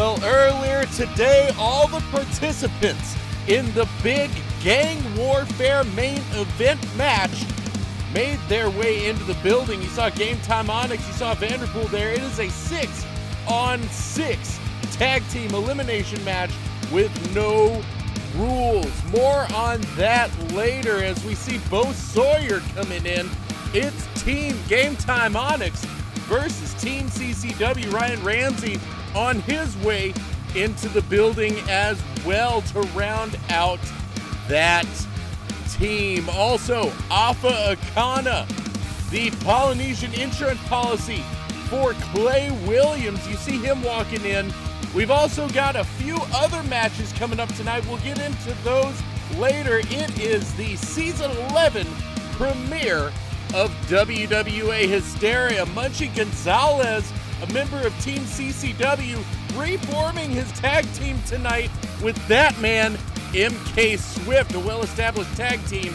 Well, earlier today, all the participants in the big gang warfare main event match made their way into the building. You saw Gametime Onyx, you saw Vanderpool there. It is a 6-on-6 tag team elimination match with no rules. More on that later as we see both Sawyer coming in. It's Team Gametime Onyx versus Team CCW. Ryan Ramsey on his way into the building as well to round out that team. Also, Afa Akana, the Polynesian insurance policy for Clay Williams. You see him walking in. We've also got a few other matches coming up tonight. We'll get into those later. It is the Season 11 premiere of WWA Hysteria. Munchie Gonzalez, a member of Team CCW, reforming his tag team tonight with that man, MK Swift, a well-established tag team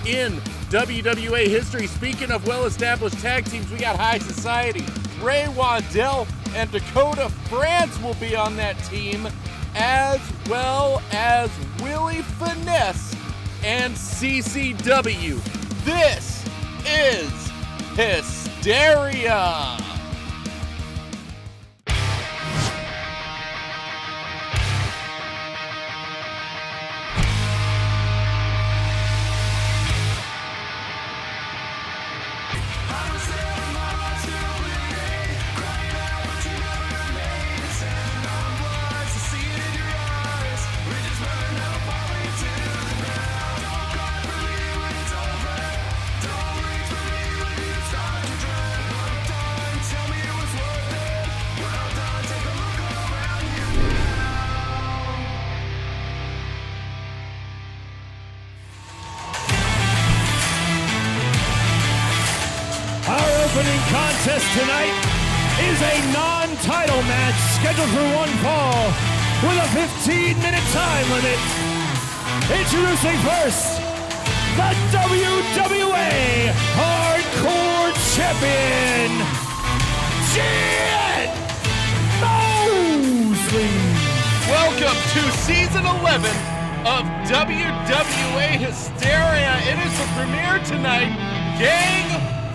in WWA history. Speaking of well-established tag teams, we got High Society. Waddell and Dakota France will be on that team, as well as Willie Finesse and CCW. This is Hysteria. Opening contest tonight is a non-title match scheduled for one fall with a 15-minute time limit. Introducing first, the WWA Hardcore Champion, Jett Mosley. Welcome to Season 11 of WWA Hysteria. It is the premiere tonight, Gang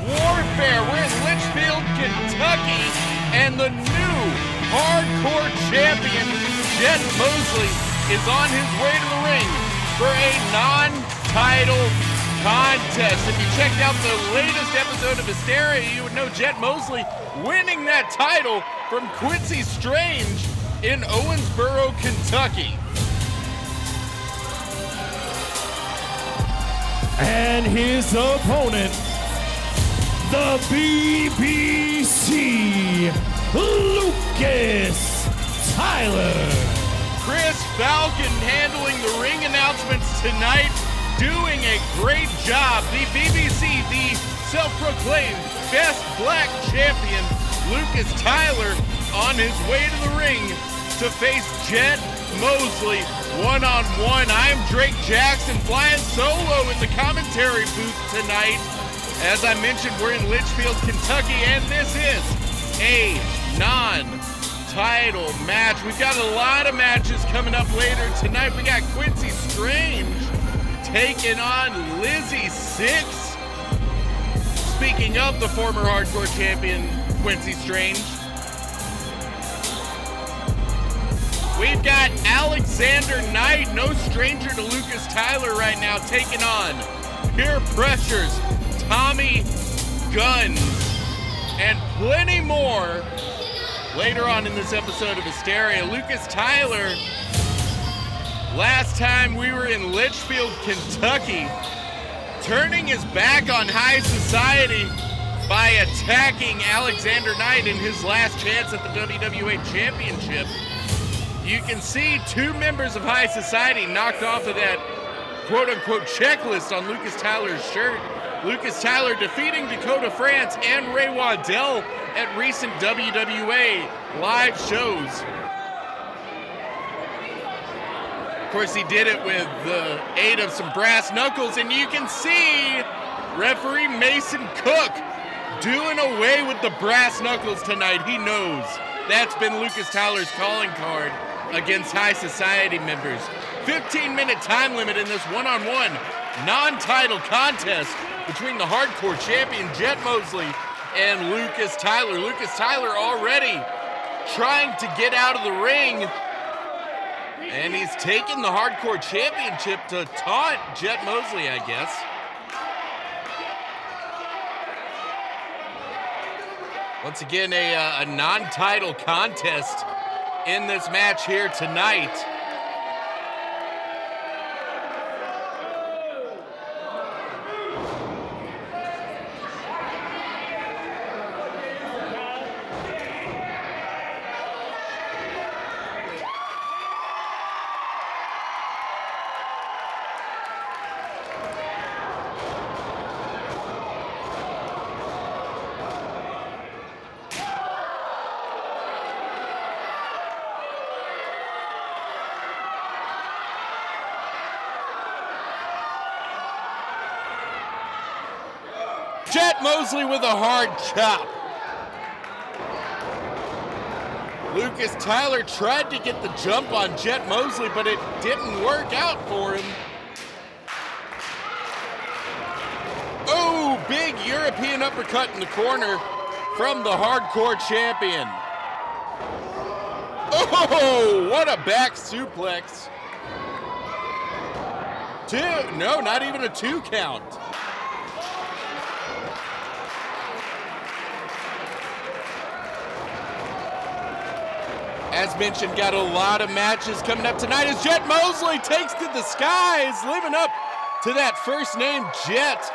Warfare. We're in Leitchfield, Kentucky, and the new hardcore champion, Jett Mosley, is on his way to the ring for a non-title contest. If you checked out the latest episode of Hysteria, you would know Jett Mosley winning that title from Quincy Strange in Owensboro, Kentucky. And his opponent, the BBC, Lucas Tyler. Chris Falcon handling the ring announcements tonight, doing a great job. The BBC, the self-proclaimed best black champion, Lucas Tyler, on his way to the ring to face Jett Mosley one-on-one. I'm Drake Jackson flying solo in the commentary booth tonight. As I mentioned, we're in Leitchfield, Kentucky, and this is a non-title match. We've got a lot of matches coming up later tonight. We got Quincy Strange taking on Lizzy 6. Speaking of the former hardcore champion, Quincy Strange, we've got Alexander Knight, no stranger to Lucas Tyler right now, taking on Peer Pressure's Tommy Gunnz, and plenty more later on in this episode of Hysteria. Lucas Tyler, last time we were in Leitchfield, Kentucky, turning his back on High Society by attacking Alexander Knight in his last chance at the WWA Championship. You can see two members of High Society knocked off of that quote-unquote checklist on Lucas Tyler's shirt. Lucas Tyler defeating Dakota France and Waddell at recent WWA live shows. Of course, he did it with the aid of some brass knuckles, and you can see referee Mason Cook doing away with the brass knuckles tonight. He knows That's been Lucas Tyler's calling card against high society members. 15-minute time limit in this one-on-one non-title contest between the hardcore champion Jett Mosley and Lucas Tyler. Lucas Tyler already trying to get out of the ring, and he's taken the hardcore championship to taunt Jett Mosley, I guess. Once again, a non-title contest in this match here tonight. Jett Mosley with a hard chop. Lucas Tyler tried to get the jump on Jett Mosley, but it didn't work out for him. Oh, big European uppercut in the corner from the hardcore champion. Oh, what a back suplex. No, not even a 2 count. As mentioned, got a lot of matches coming up tonight as Jett Mosley takes to the skies, living up to that first name, Jett.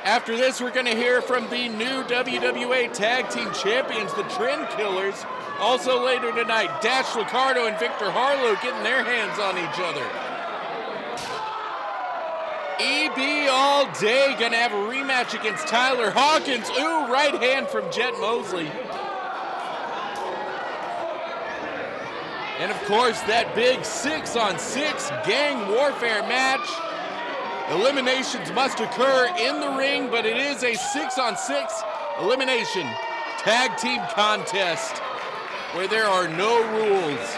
After this, we're going to hear from the new WWA Tag Team Champions, the Trend Killers. Also later tonight, Dash Licardo and Victor Harlo getting their hands on each other. EB all day, going to have a rematch against Tyler Hawkins. Ooh, right hand from Jett Mosley. And of course, that big 6-on-6 gang warfare match. Eliminations must occur in the ring, but it is a 6-on-6 elimination tag team contest where there are no rules.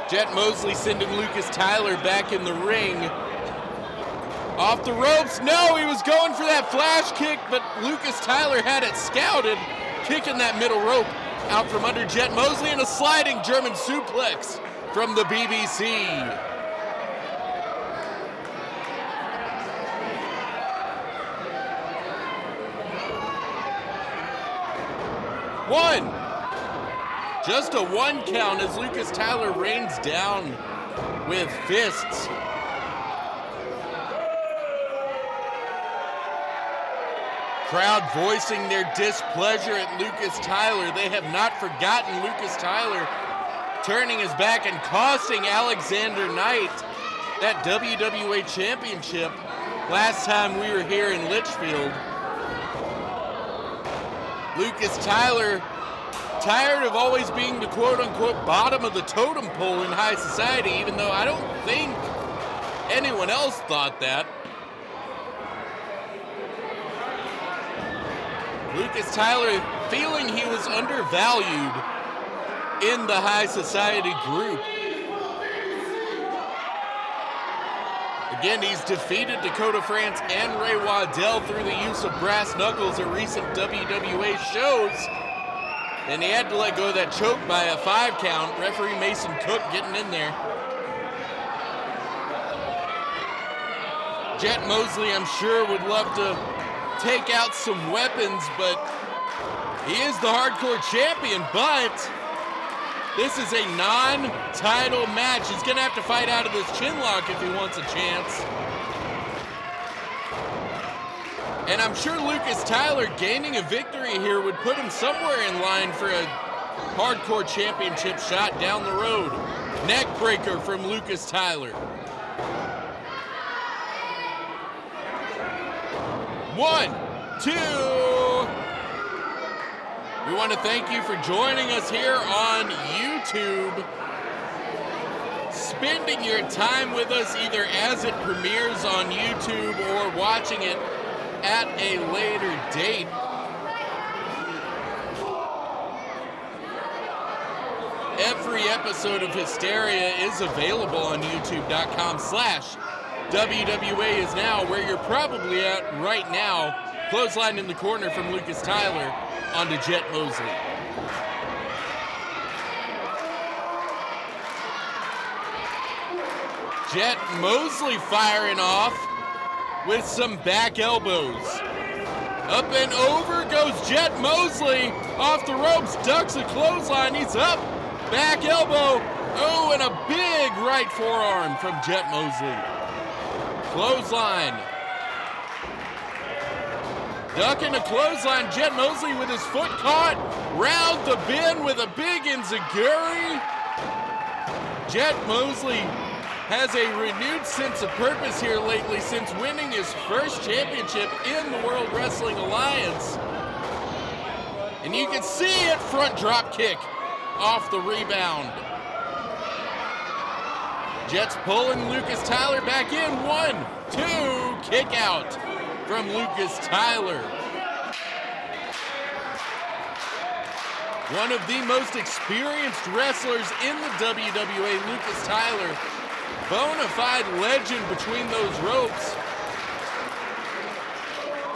Jett Mosley sending Lucas Tyler back in the ring. Off the ropes. No, he was going for that flash kick, but Lucas Tyler had it scouted. Kicking that middle rope out from under Jett Mosley, and a sliding German suplex from the BBC. One. Just a 1 count as Lucas Tyler rains down with fists. Crowd voicing their displeasure at Lucas Tyler. They have not forgotten Lucas Tyler turning his back and costing Alexander Knight that WWA Championship last time we were here in Lichfield. Lucas Tyler, tired of always being the quote-unquote bottom of the totem pole in high society, even though I don't think anyone else thought that. Lucas Tyler feeling he was undervalued in the high society group. Again, he's defeated Dakota France and Ray Waddell through the use of brass knuckles at recent WWA shows. And he had to let go of that choke by a 5 count. Referee Mason Cook getting in there. Jett Mosley, I'm sure, would love to take out some weapons, but he is the hardcore champion, but this is a non-title match. He's gonna have to fight out of this chin lock if he wants a chance. And I'm sure Lucas Tyler gaining a victory here would put him somewhere in line for a hardcore championship shot down the road. Neck breaker from Lucas Tyler. 1, 2. We want to thank you for joining us here on YouTube. Spending your time with us either as it premieres on YouTube or watching it at a later date. Every episode of Hysteria is available on youtube.com/WWAIsNow, where you're probably at right now. Clothesline in the corner from Lucas Tyler onto Jett Mosley. Jett Mosley firing off with some back elbows. Up and over goes Jett Mosley. Off the ropes, ducks a clothesline. He's up. Back elbow. Oh, and a big right forearm from Jett Mosley. Clothesline. Ducking a clothesline. Jett Mosley with his foot caught. Round the bend with a big enziguri. Jett Mosley has a renewed sense of purpose here lately since winning his first championship in the World Wrestling Alliance. And you can see it, front drop kick off the rebound. Jett's pulling Lucas Tyler back in. 1, 2, kick out from Lucas Tyler. One of the most experienced wrestlers in the WWA, Lucas Tyler. Bona fide legend between those ropes.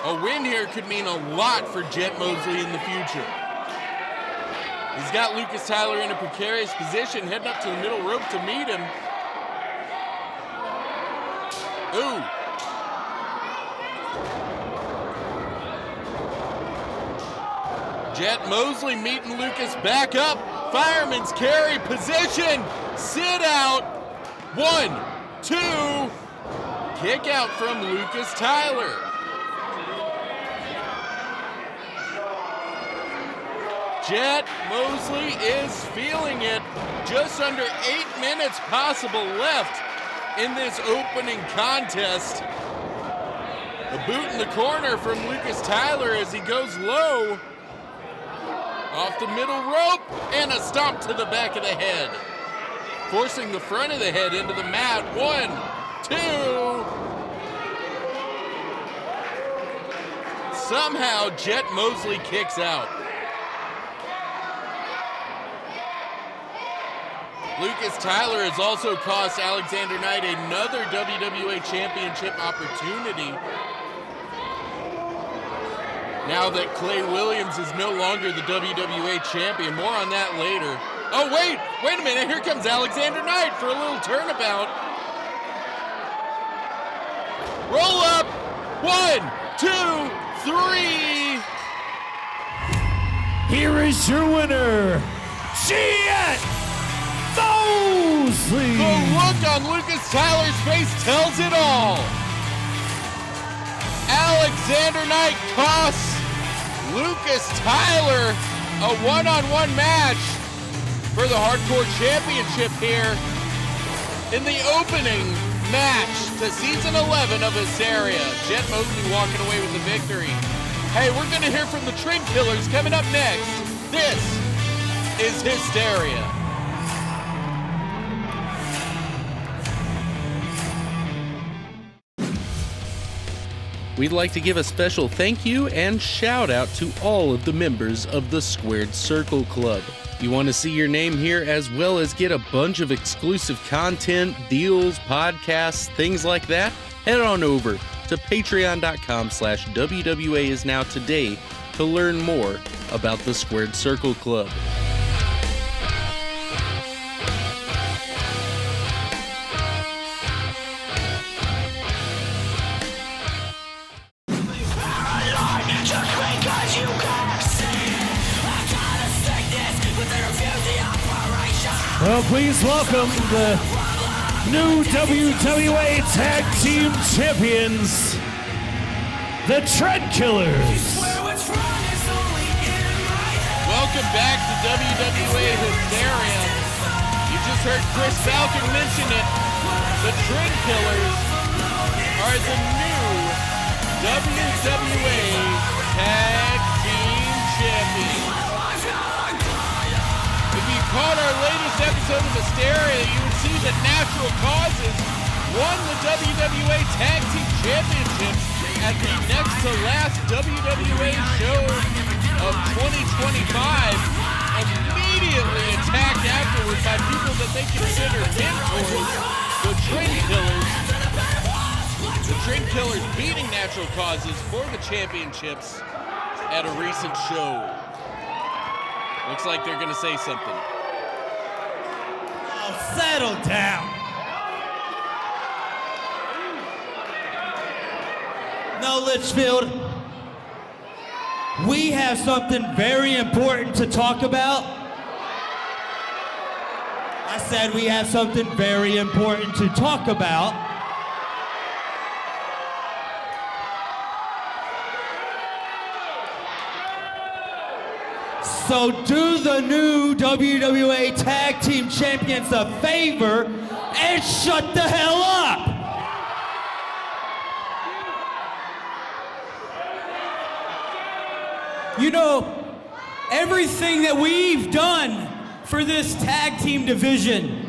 A win here could mean a lot for Jett Mosley in the future. He's got Lucas Tyler in a precarious position, heading up to the middle rope to meet him. Ooh. Jett Mosley meeting Lucas back up. Fireman's carry position. Sit out. 1, 2. Kick out from Lucas Tyler. Jett Mosley is feeling it. Just under 8 minutes possible left in this opening contest. A boot in the corner from Lucas Tyler as he goes low. Off the middle rope and a stomp to the back of the head. Forcing the front of the head into the mat. 1, 2. Somehow Jett Mosley kicks out. Lucas Tyler has also cost Alexander Knight another WWA Championship opportunity. Now that Clay Williams is no longer the WWA Champion. More on that later. Oh, wait a minute. Here comes Alexander Knight for a little turnabout. Roll up. 1, 2, 3. Here is your winner, Jett Mosley. The look on Lucas Tyler's face tells it all. Alexander Knight costs Lucas Tyler a one-on-one match for the Hardcore Championship here in the opening match to Season 11 of Hysteria. Jett Mosley walking away with the victory. Hey, we're going to hear from the Trend Killers coming up next. This is Hysteria. We'd like to give a special thank you and shout out to all of the members of the Squared Circle Club. You want to see your name here as well as get a bunch of exclusive content, deals, podcasts, things like that? Head on over to patreon.com/WWAIsNow today to learn more about the Squared Circle Club. Well, please welcome the new WWA Tag Team Champions, the Trend Killers. Welcome back to WWA Hysteria. You just heard Chris Falcon mention it. The Trend Killers are the new WWA Tag Team Champions. If you caught our latest episode of Hysteria, you would see that Natural Causes won the WWA Tag Team Championships at the next to last WWA show of 2025, immediately attacked afterwards by people that they consider mentors, the Trend Killers. The Trend Killers beating Natural Causes for the championships at a recent show. Looks like they're gonna say something. Oh, settle down. No, Lichfield. We have something very important to talk about. I said we have something very important to talk about. So do the new WWA Tag Team Champions a favor and shut the hell up! You know, everything that we've done for this tag team division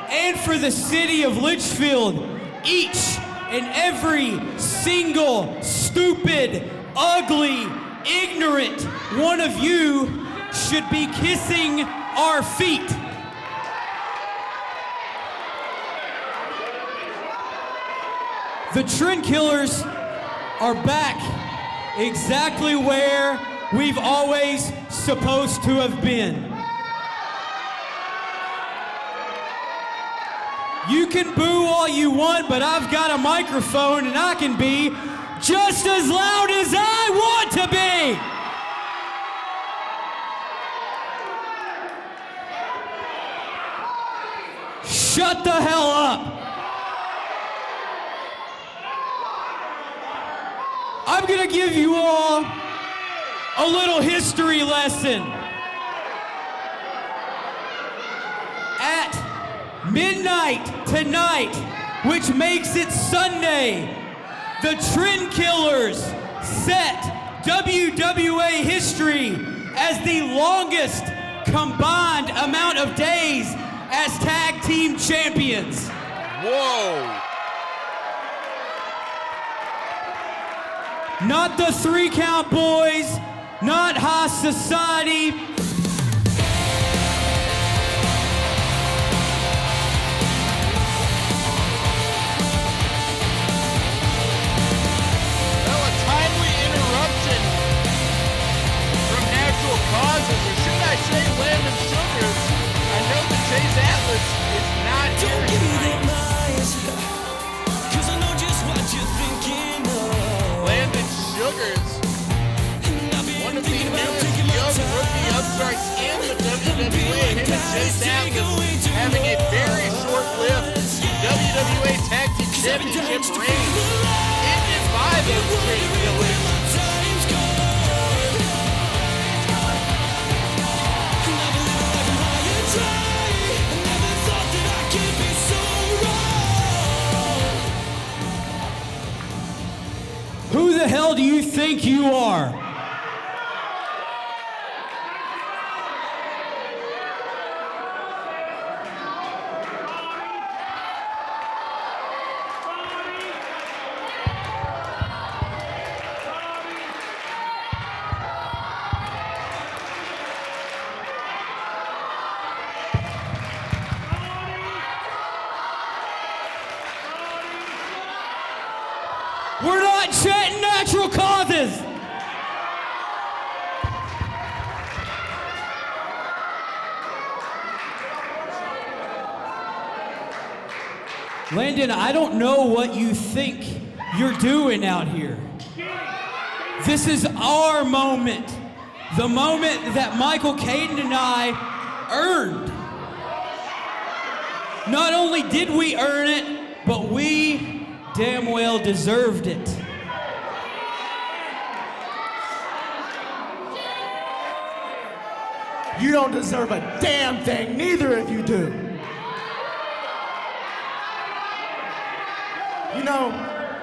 and for the city of Litchfield, each and every single stupid, ugly, ignorant one of you should be kissing our feet. The Trend Killers are back exactly where we've always supposed to have been. You can boo all you want, but I've got a microphone and I can be just as loud as I want to be. Shut the hell up. I'm gonna give you all a little history lesson. At midnight tonight, which makes it Sunday, the Trend Killers set WWA history as the longest combined amount of days as tag team champions. Whoa. Not the 3 Count Boys, not High Society. Well, a timely interruption from Natural Causes, or should I say Landon Sugars. I know that Chase Atlas is not here Don't give me them tonight. lies, 'cause I know just what you're thinking of. Landon Sugars, one of the newest young rookie upstarts in the WWE, him and Chase Atlas having a very short-lived WWA Tag Team Championship reign ended by those Trend Killers. Who the hell do you think you are? We're not chanting Natural Causes! Landon, I don't know what you think you're doing out here. This is our moment. The moment that Michael Kaiden and I earned. Not only did we earn it, but we damn well deserved it. You don't deserve a damn thing, neither of you do. You know,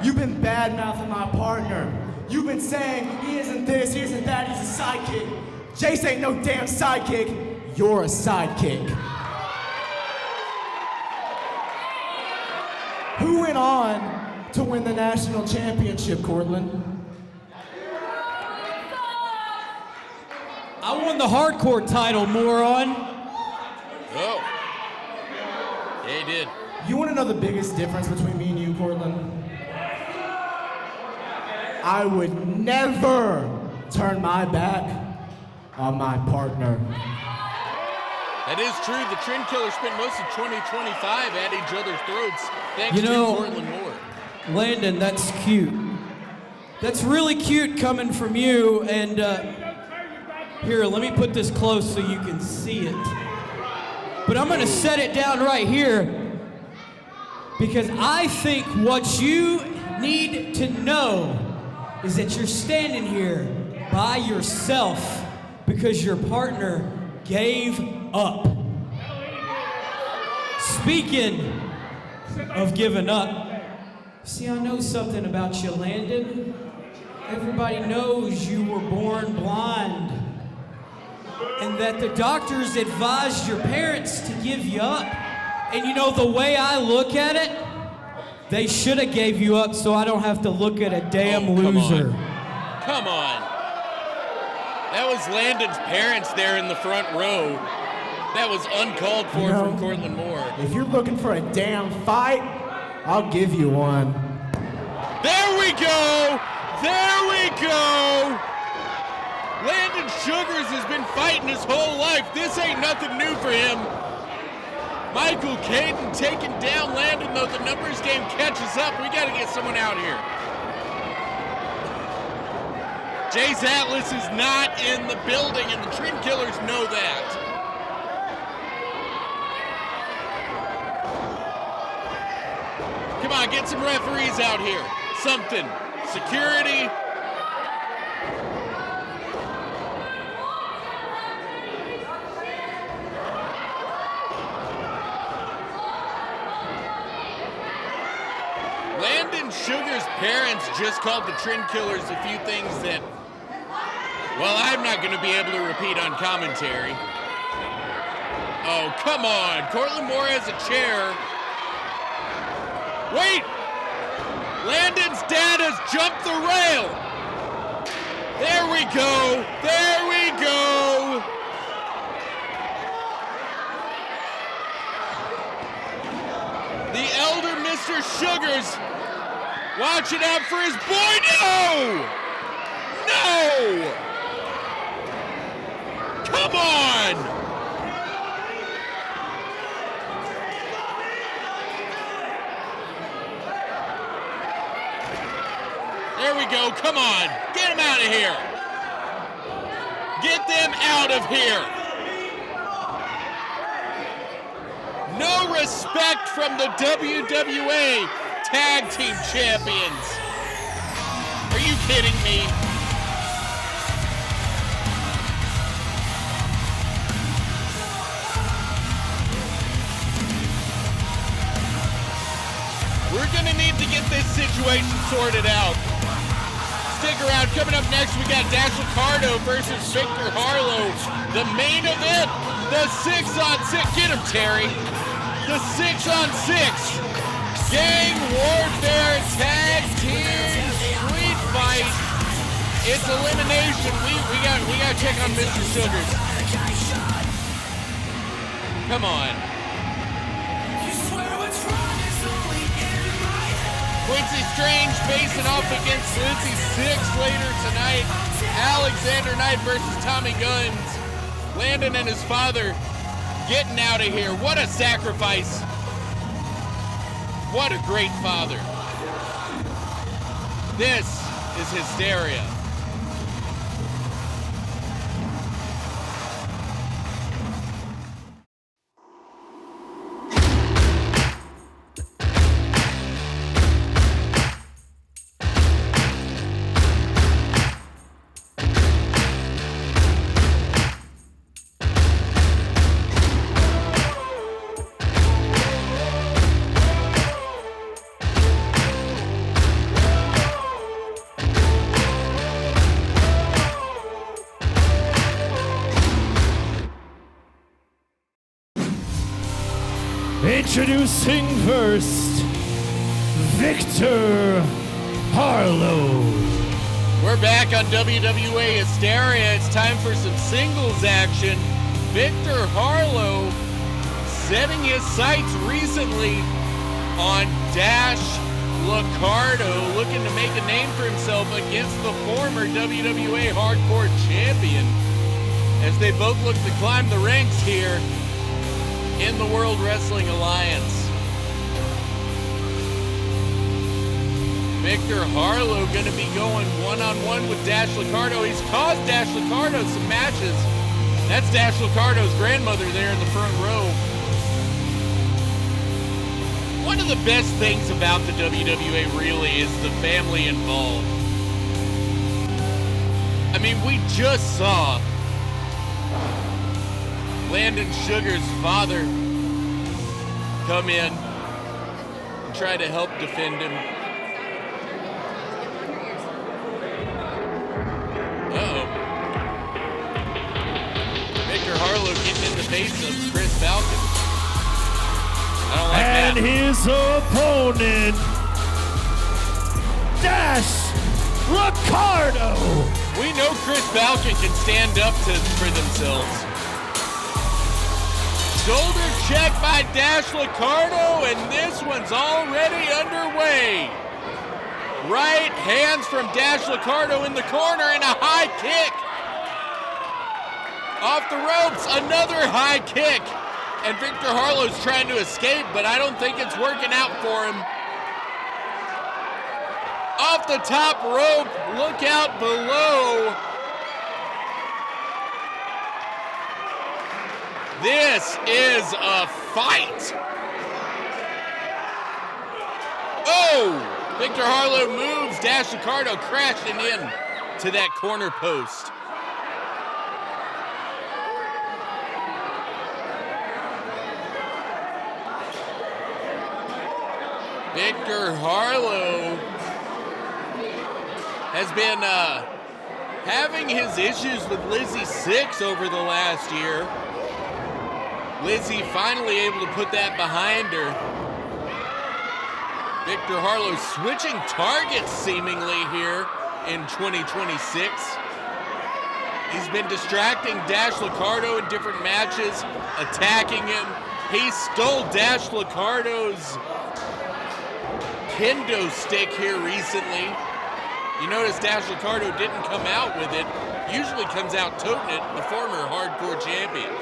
you've been bad-mouthing my partner. You've been saying he isn't this, he isn't that, he's a sidekick. Jace ain't no damn sidekick, you're a sidekick. Who went on to win the national championship, Cortland? I won the hardcore title, moron. Oh. Yeah, he did. You want to know the biggest difference between me and you, Cortland? I would never turn my back on my partner. That is true. The Trend Killers spent most of 2025 at each other's throats thanks You know, to Portland Moore. Landon, that's cute. That's really cute coming from you. And here, let me put this close so you can see it. But I'm gonna set it down right here because I think what you need to know is that you're standing here by yourself because your partner gave up. Speaking of giving up, see, I know something about you, Landon. Everybody knows you were born blind and that the doctors advised your parents to give you up. And you know, the way I look at it, they should have gave you up so I don't have to look at a damn loser. Come on. That was Landon's parents there in the front row. That was uncalled for from Cortland Moore. If you're looking for a damn fight, I'll give you one. There we go! There we go! Landon Sugars has been fighting his whole life. This ain't nothing new for him. Michael Kaiden taking down Landon, though the numbers game catches up. We got to get someone out here. Jace Atlas is not in the building, and the Trend Killers know that. Come on, get some referees out here. Something. Security. Landon Sugar's parents just called the Trend Killers a few things that, well, I'm not going to be able to repeat on commentary. Oh, come on. Cortland Moore has a chair. Wait! Landon's dad has jumped the rail. There we go. There we go. The elder Mr. Sugars watching out for his boy. No! No! Come on! There we go. Come on. Get him out of here. Get them out of here. No respect from the WWA Tag Team Champions. Are you kidding me? We're gonna need to get this situation sorted out. Stick around. Coming up next, we got Licardo versus Victor Harlo. The main event, the 6-on-6. Get him, Terry. The 6-on-6 Gang Warfare Tag Team Street Fight. It's elimination. We got to check on Mr. Sugars. Come on. Quincy Strange facing off against Lizzy Six later tonight. Alexander Knight versus Tommy Gunnz. Landon and his father getting out of here. What a sacrifice. What a great father. This is hysteria. Introducing first, Victor Harlo. We're back on WWA Hysteria. It's time for some singles action. Victor Harlo setting his sights recently on Dash Licardo, looking to make a name for himself against the former WWA Hardcore Champion, as they both look to climb the ranks here in the World Wrestling Alliance. Victor Harlo going to be going one-on-one with Dash Licardo. He's caused Dash Licardo some matches. That's Dash Licardo's grandmother there in the front row. One of the best things about the WWA really is the family involved. I mean, we just saw Landon Sugar's father come in and try to help defend him. Uh-oh. Victor Harlo getting in the face of Chris Falcon. I don't like and that. His opponent, Dash Licardo. We know Chris Falcon can stand up for themselves. Shoulder check by Dash Licardo, and this one's already underway. Right hands from Dash Licardo in the corner, and a high kick. Off the ropes, another high kick. And Victor Harlo's trying to escape, but I don't think it's working out for him. Off the top rope, look out below. This is a fight. Oh! Victor Harlo moves, Dash Licardo crashing in to that corner post. Victor Harlo has been having his issues with Lizzy 6 over the last year. Lizzy finally able to put that behind her. Victor Harlo switching targets seemingly here in 2026. He's been distracting Dash Licardo in different matches, attacking him. He stole Dash Licardo's kendo stick here recently. You notice Dash Licardo didn't come out with it. Usually comes out toting it, the former hardcore champion.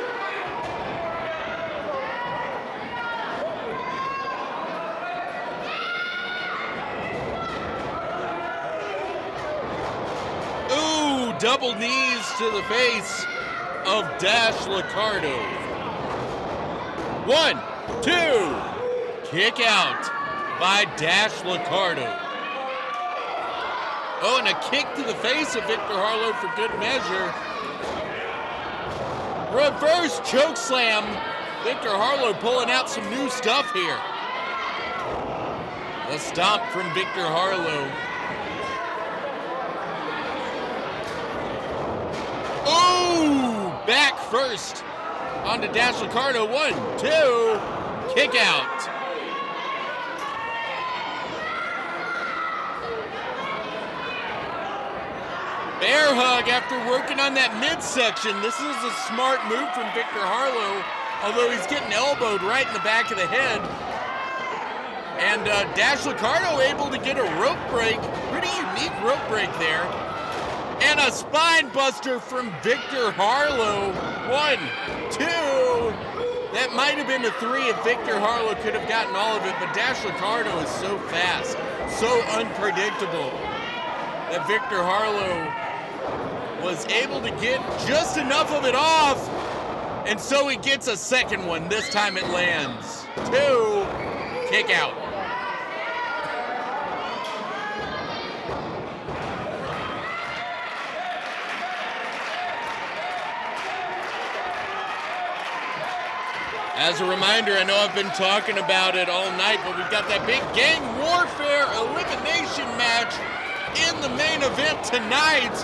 Ooh, double knees to the face of Dash Licardo. 1, 2, kick out by Dash Licardo. Oh, and a kick to the face of Victor Harlo for good measure. Reverse choke slam. Victor Harlo pulling out some new stuff here. A stomp from Victor Harlo. Oh, back first onto Dash Licardo. 1, 2, kick out. Bear hug after working on that midsection. This is a smart move from Victor Harlo, although he's getting elbowed right in the back of the head. And Dash Licardo able to get a rope break. Pretty unique rope break there. And a spine buster from Victor Harlo. 1, 2. That might have been a 3 if Victor Harlo could have gotten all of it, but Dash Licardo is so fast, so unpredictable, that Victor Harlo was able to get just enough of it off, and so he gets a second one. This time it lands. 2, kick out. As a reminder, I know I've been talking about it all night, but we've got that big gang warfare elimination match in the main event tonight.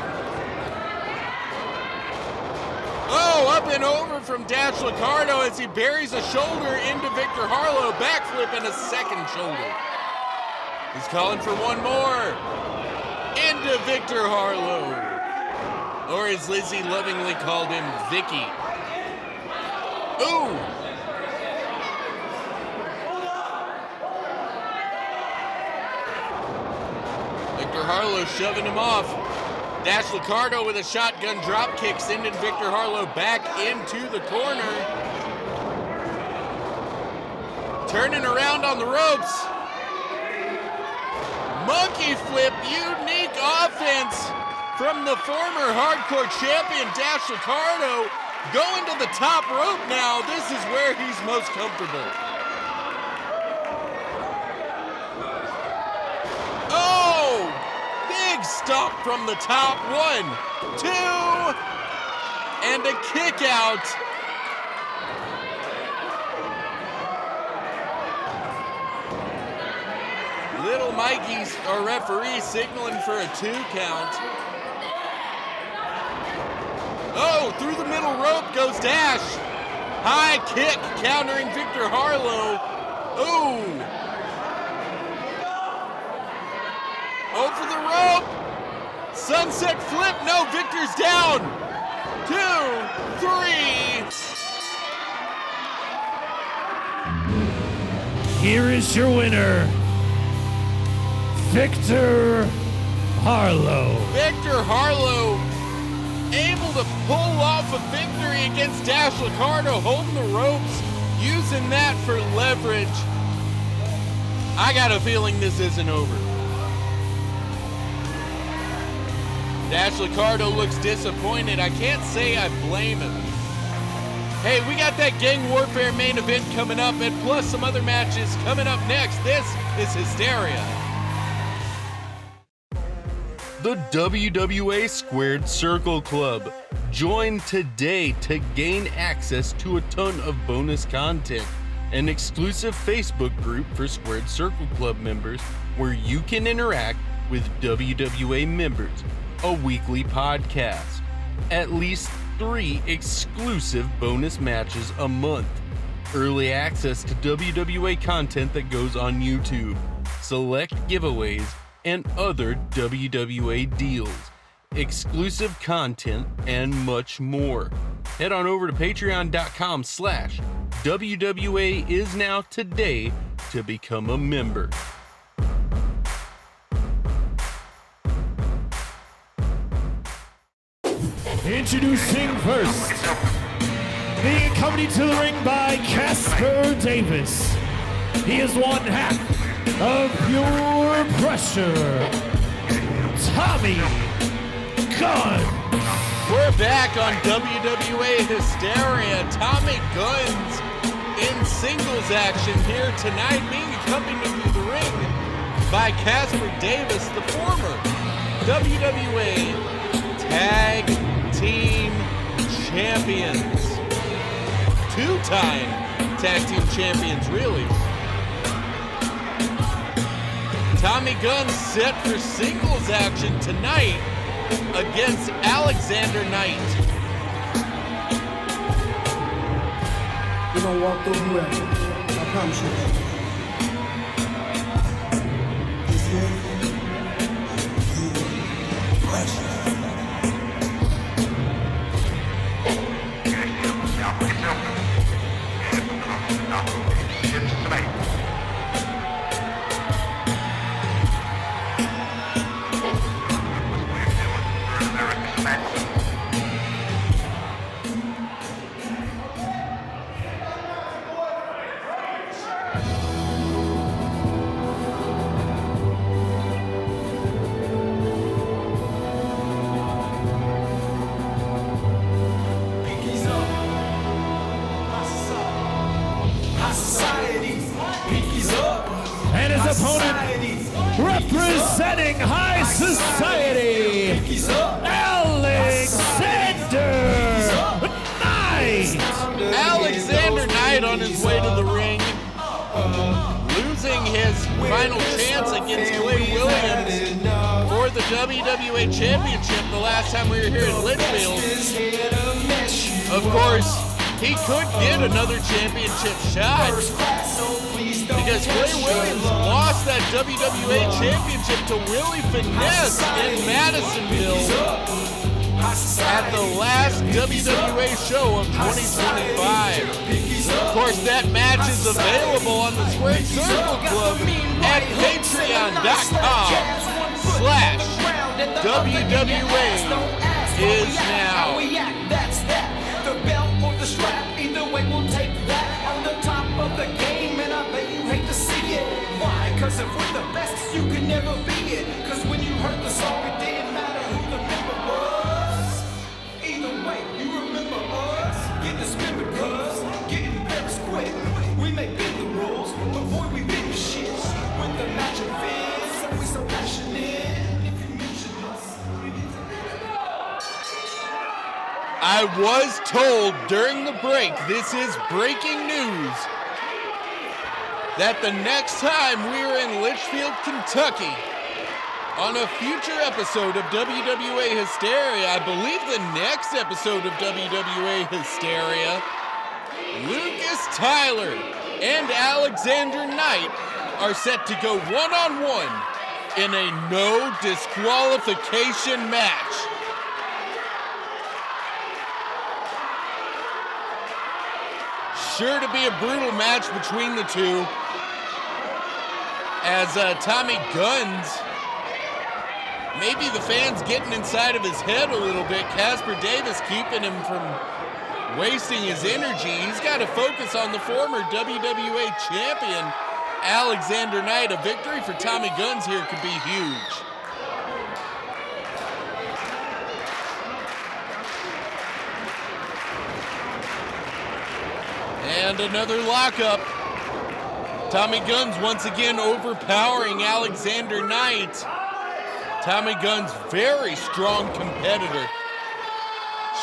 Oh, up and over from Dash Licardo as he buries a shoulder into Victor Harlo. Backflip and a second shoulder. He's calling for one more. Into Victor Harlo. Or as Lizzy lovingly called him, Vicky. Ooh! Victor Harlo shoving him off. Dash Licardo with a shotgun drop kick, sending Victor Harlo back into the corner. Turning around on the ropes. Monkey flip, unique offense from the former hardcore champion Dash Licardo. Going to the top rope now. This is where he's most comfortable. Oh! Big stomp from the top. 1, 2, and a kick out. Little Mikey's our referee signaling for a 2 count. Oh, through the middle rope goes Dash. High kick countering Victor Harlo. Ooh. Over the rope. Sunset flip. No, Victor's down. 2, 3. Here is your winner, Victor Harlo. Victor Harlo able to pull off a victory against Dash Licardo, holding the ropes, using that for leverage. I got a feeling this isn't over. Dash Licardo looks disappointed. I can't say I blame him. Hey, we got that Gang Warfare main event coming up, and plus some other matches coming up next. This is Hysteria. The WWA Squared Circle Club. Join today to gain access to a ton of bonus content, an exclusive Facebook group for Squared Circle Club members where you can interact with WWA members, a weekly podcast, at least 3 exclusive bonus matches a month, early access to WWA content that goes on YouTube, select giveaways, and other WWA deals, exclusive content, and much more. Head on over to patreon.com/WWAISNOW today to become a member. Introducing first, being accompanied to the ring by Casper Davis. He is one half of Pure Pressure, Tommy Gunnz. We're back on WWA Hysteria. Tommy Gunnz in singles action here tonight, being accompanied to the ring by Casper Davis, the former WWA Tag Team Champions. 2-time Tag Team Champions, really. Tommy Gunnz set for singles action tonight against Alexander Knight. We're gonna walk through the way. I promise you. This is pressure. And his opponent, representing High Society, Alexander Knight. Alexander Knight on his way to the ring, losing his final chance against Clay Williams for the WWA Championship the last time we were here in Lichfield. Of course, he could get another championship shot because Clay Williams lost that WWA Championship to Willie Finesse in Madisonville at the last WWA show of 2025. Of course, that match is available on the Squared Circle Club at patreon.com/WWAISNOW. That's that. The belt or the strap, either way we'll take that. On the top of the game, and I bet you hate to see it. Why? Cause if we're the best, you can never be it. Cause when you heard the song, it didn't matter who the member was. Either way, you remember us. Get the spirit, cuz getting embarrassed quick. We may bend the rules, but boy, we bend the shit. With the match of fans, and we so passionate. If you mention us, you need to I was told during the break, this is breaking news, that the next time we're in Leitchfield, Kentucky, on a future episode of WWA Hysteria, I believe the next episode of WWA Hysteria, Lucas Tyler and Alexander Knight are set to go one-on-one in a no disqualification match. Sure to be a brutal match between the two, as Tommy Gunnz, maybe the fans getting inside of his head a little bit. Casper Davis keeping him from wasting his energy. He's got to focus on the former WWA champion, Alexander Knight. A victory for Tommy Gunnz here could be huge. And another lockup. Tommy Gunnz once again overpowering Alexander Knight. Tommy Gunnz, very strong competitor,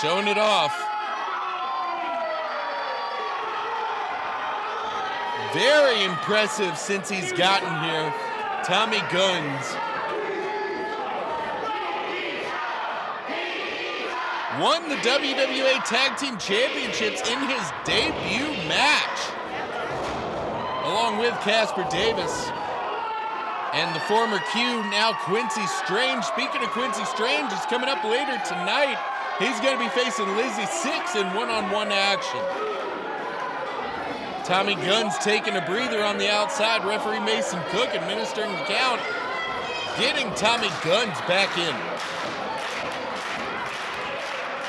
showing it off. Very impressive since he's gotten here, Tommy Gunnz. Won the WWA Tag Team Championships in his debut match, along with Casper Davis and the former Q, now Quincy Strange. Speaking of Quincy Strange, is coming up later tonight. He's going to be facing Lizzy 6 in one-on-one action. Tommy Gunnz taking a breather on the outside. Referee Mason Cook administering the count, getting Tommy Gunnz back in.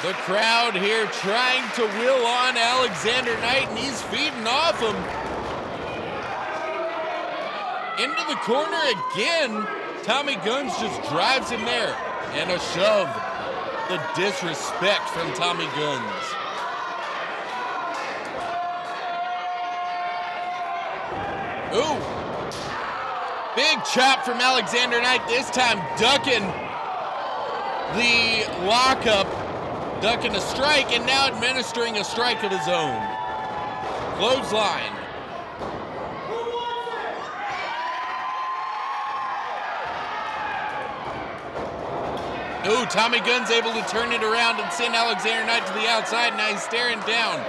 The crowd here trying to will on Alexander Knight, and he's feeding off him. Into the corner again. Tommy Gunnz just drives him there. And a shove. The disrespect from Tommy Gunnz. Ooh. Big chop from Alexander Knight, this time ducking the lockup. Ducking a strike, and now administering a strike of his own. Clothesline. Ooh, Tommy Gunnz able to turn it around and send Alexander Knight to the outside. Now he's staring down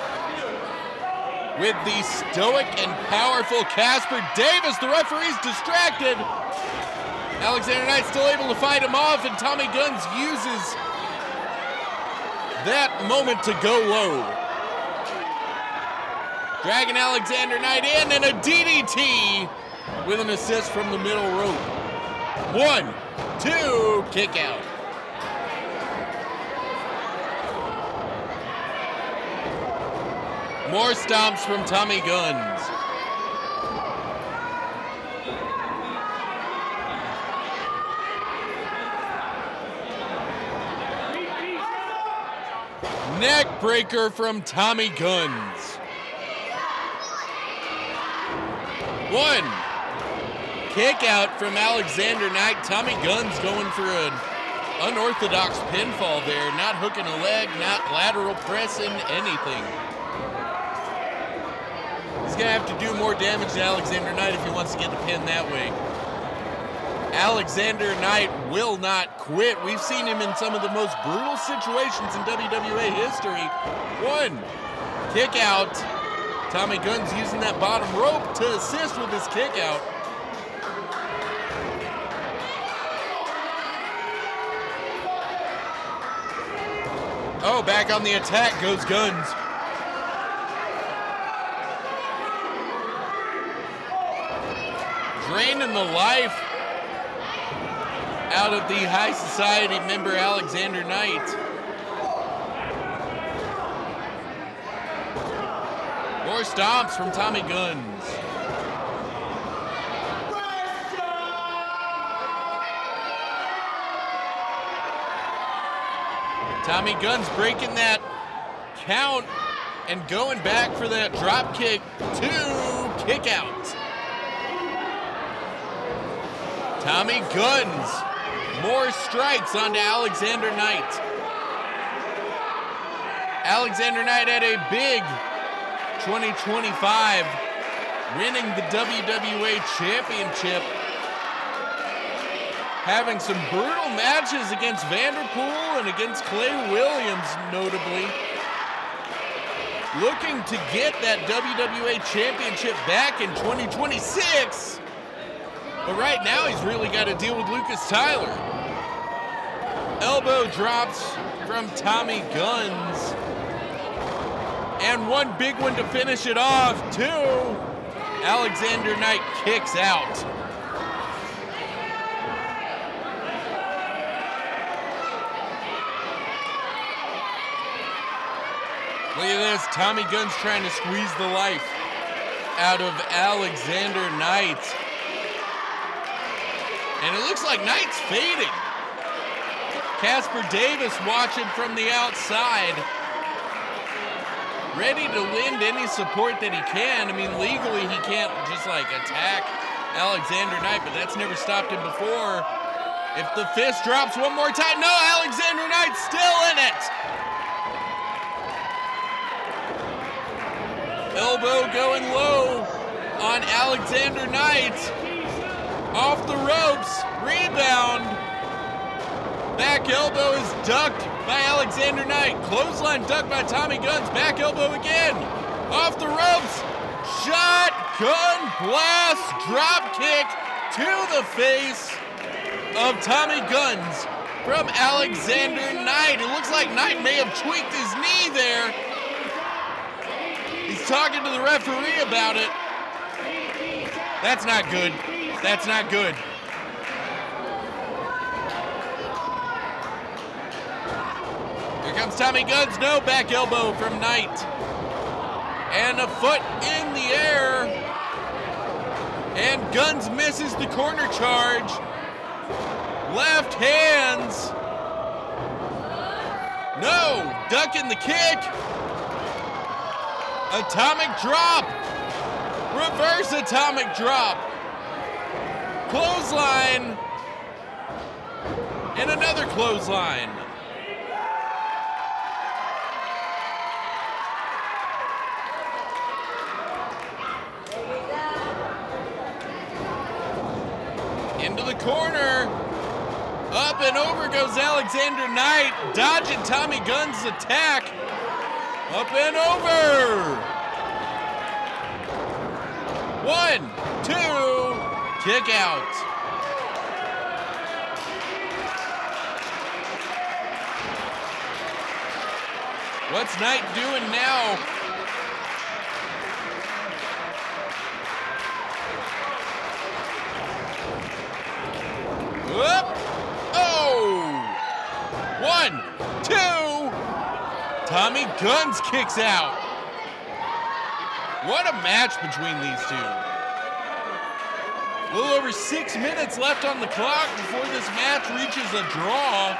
with the stoic and powerful Casper Davis. The referee's distracted. Alexander Knight still able to fight him off, and Tommy Gunnz uses that moment to go low. Dragging Alexander Knight in, and a DDT with an assist from the middle rope. 1, 2, kick out. More stomps from Tommy Gunnz. Neck breaker from Tommy Gunnz. 1. Kick out from Alexander Knight. Tommy Gunnz going for an unorthodox pinfall there. Not hooking a leg, not lateral pressing, anything. He's going to have to do more damage to Alexander Knight if he wants to get the pin that way. Alexander Knight will not quit. We've seen him in some of the most brutal situations in WWA history. 1. Kick out. Tommy Gunnz using that bottom rope to assist with his kick out. Oh, back on the attack goes Gunnz. Draining the life out of the High Society member Alexander Knight. More stomps from Tommy Gunnz. Tommy Gunnz breaking that count and going back for that drop kick to kick out. Tommy Gunnz, more strikes onto Alexander Knight. Alexander Knight had a big 2025, winning the WWA Championship, having some brutal matches against Vanderpool and against Clay Williams, notably. Looking to get that WWA Championship back in 2026, but right now he's really got to deal with Lucas Tyler. Elbow drops from Tommy Gunnz. And one big one to finish it off, too. Alexander Knight kicks out. Look at this, Tommy Gunnz trying to squeeze the life out of Alexander Knight. And it looks like Knight's fading. Casper Davis watching from the outside, ready to lend any support that he can. I mean, legally he can't just like attack Alexander Knight, but that's never stopped him before. If the fist drops one more time, no, Alexander Knight's still in it. Elbow going low on Alexander Knight. Off the ropes, rebound. Back elbow is ducked by Alexander Knight. Clothesline ducked by Tommy Gunnz. Back elbow again. Off the ropes. Shotgun blast. Drop kick to the face of Tommy Gunnz from Alexander Knight. It looks like Knight may have tweaked his knee there. He's talking to the referee about it. That's not good. That's not good. Here comes Tommy Gunnz. No, back elbow from Knight. And a foot in the air. And Gunnz misses the corner charge. Left hands. No, ducking the kick. Atomic drop. Reverse atomic drop. Clothesline. And another clothesline. Into the corner. Up and over goes Alexander Knight, dodging Tommy Gunnz's attack. Up and over. 1, 2, kick out. What's Knight doing now? Whoop. Oh! 1, 2. Tommy Gunnz kicks out. What a match between these two. A little over 6 minutes left on the clock before this match reaches a draw.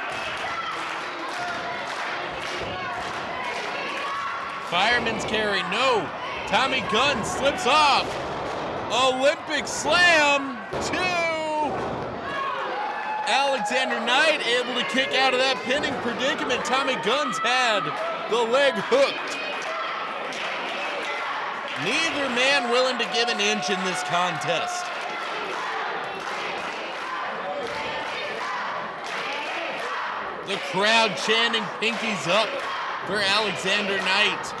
Fireman's carry, no. Tommy Gunnz slips off. Olympic slam, 2. Alexander Knight able to kick out of that pinning predicament. Tommy Gunnz had the leg hooked. Neither man willing to give an inch in this contest. The crowd chanting pinkies up for Alexander Knight.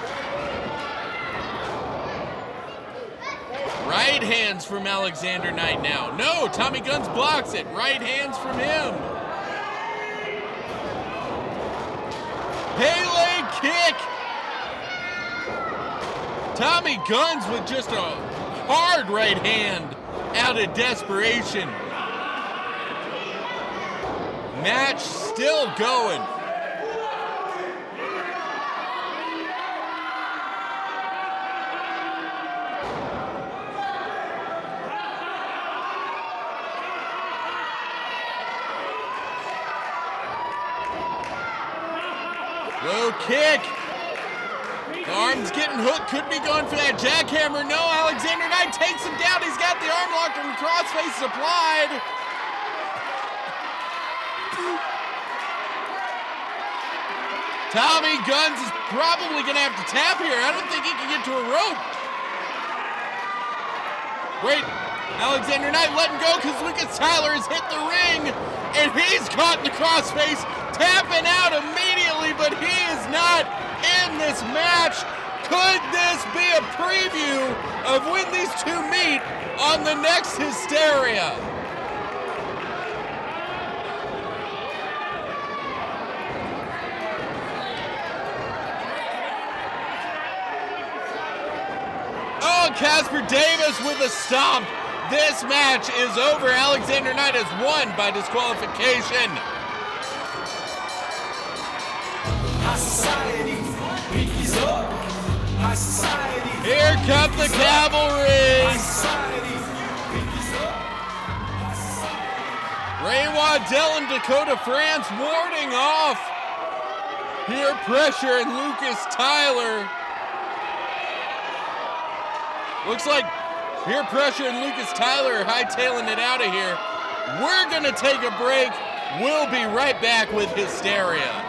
Right hands from Alexander Knight now. No, Tommy Gunnz blocks it. Right hands from him. Pele kick. Tommy Gunnz with just a hard right hand out of desperation. Match still going. Low kick. The arm's getting hooked. Could be going for that jackhammer. No, Alexander Knight takes him down. He's got the arm lock and crossface applied. Tommy Gunnz is probably going to have to tap here. I don't think he can get to a rope. Wait, Alexander Knight letting go because Lucas Tyler has hit the ring and he's caught in the crossface, tapping out immediately, but he is not in this match. Could this be a preview of when these two meet on the next Hysteria? Oh, Casper Davis with a stomp. This match is over. Alexander Knight has won by disqualification. High society, pinkies up. High society. Here come the cavalry. High society, pinkies up. High society. Ray Waddell and Dakota France warding off peer pressure and Lucas Tyler. Looks like peer pressure and Lucas Tyler are hightailing it out of here. We're gonna take a break. We'll be right back with Hysteria.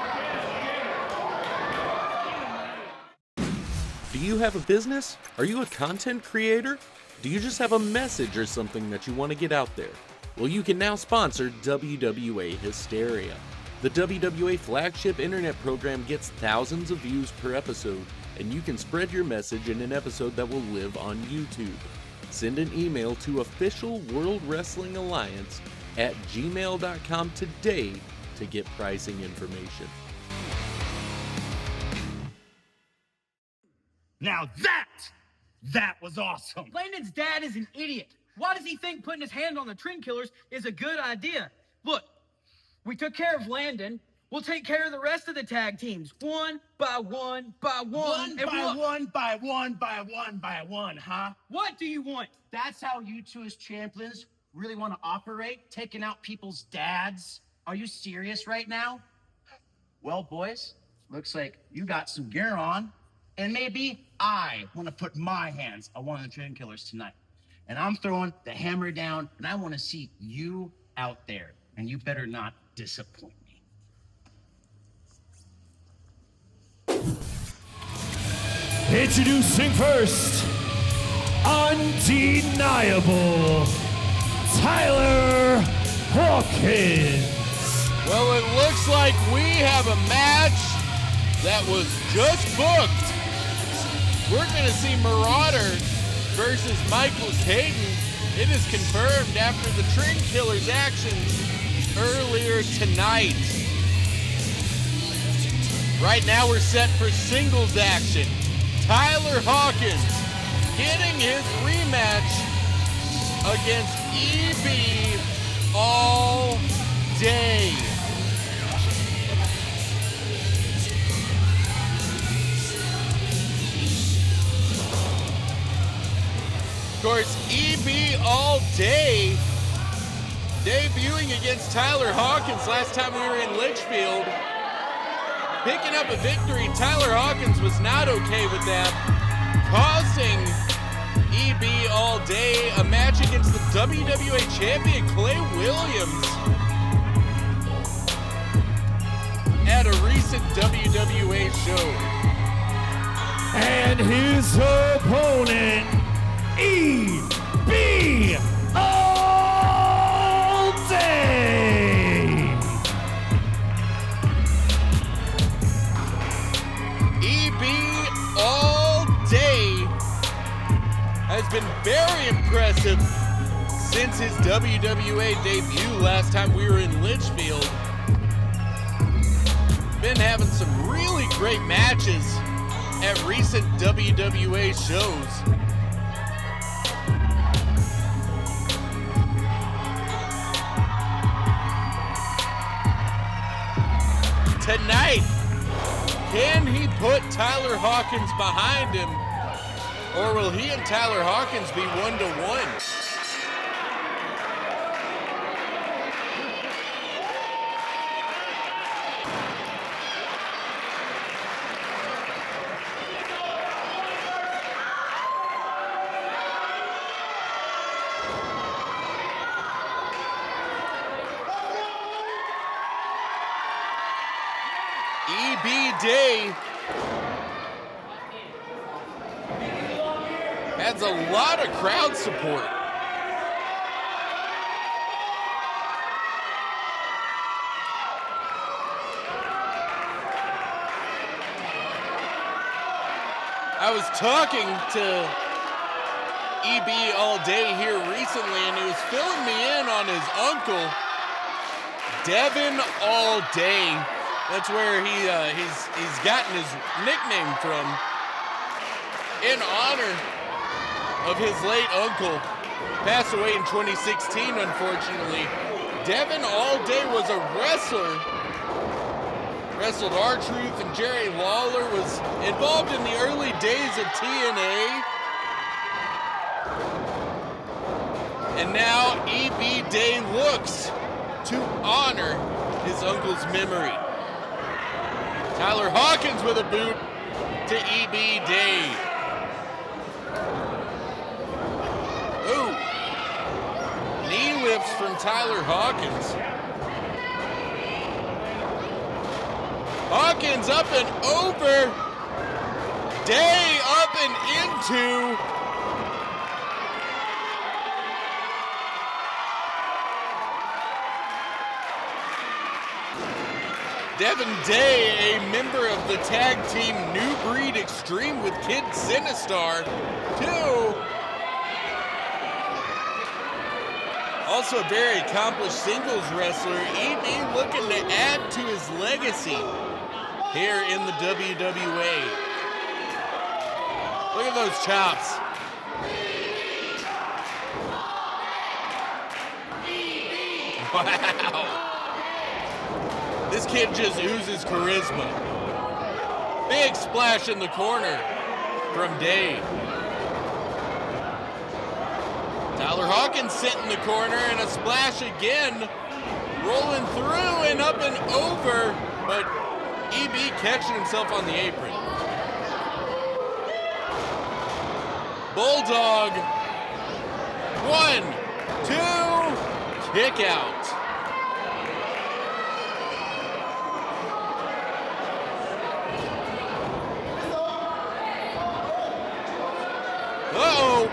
Do you have a business? Are you a content creator? Do you just have a message or something that you want to get out there? Well, you can now sponsor WWA Hysteria. The WWA flagship internet program gets thousands of views per episode, and you can spread your message in an episode that will live on YouTube. Send an email to Official World Wrestling Alliance at gmail.com today to get pricing information. Now that was awesome. Landon's dad is an idiot. Why does he think putting his hand on the Trend Killers is a good idea? Look, we took care of Landon. We'll take care of the rest of the tag teams. One by one by one. One by one, huh? What do you want? That's how you two as champions really want to operate? Taking out people's dads? Are you serious right now? Well, boys, looks like you got some gear on. And maybe I want to put my hands on one of the Trend Killers tonight. And I'm throwing the hammer down, and I want to see you out there. And you better not disappoint me. Introducing first, undeniable, Tyler Hawkins. Well, it looks like we have a match that was just booked. We're going to see Marauder versus Michael Kaiden. It is confirmed after the Trend Killers actions earlier tonight. Right now we're set for singles action. Tyler Hawkins getting his rematch against EB All Day. Of course, EB All Day debuting against Tyler Hawkins last time we were in Leitchfield. Picking up a victory. Tyler Hawkins was not okay with that, costing EB All Day a match against the WWA Champion Clay Williams at a recent WWA show. And his opponent, EB All Day. EB All Day has been very impressive since his WWA debut last time we were in Litchfield. Been having some really great matches at recent WWA shows. Tonight, can he put Tyler Hawkins behind him, or will he and Tyler Hawkins be 1-1? Day has a lot of crowd support. I was talking to EB all day here recently, and he was filling me in on his uncle, Devin All Day. That's where he's gotten his nickname from, in honor of his late uncle. Passed away in 2016, unfortunately. Devin All Day was a wrestler. Wrestled R-Truth, and Jerry Lawler, was involved in the early days of TNA. And now EB Day looks to honor his uncle's memory. Tyler Hawkins with a boot to EB Day. Ooh. Knee lifts from Tyler Hawkins. Hawkins up and over. Day up and into. Devin Day, a member of the tag team New Breed Extreme with Kid Sinistar, too. Also a very accomplished singles wrestler. EB looking to add to his legacy here in the WWA. Look at those chops. Wow. This kid just oozes charisma. Big splash in the corner from Day. Tyler Hawkins sitting in the corner, and a splash again. Rolling through and up and over, but EB catching himself on the apron. Bulldog. 1, 2, kick out. Uh-oh,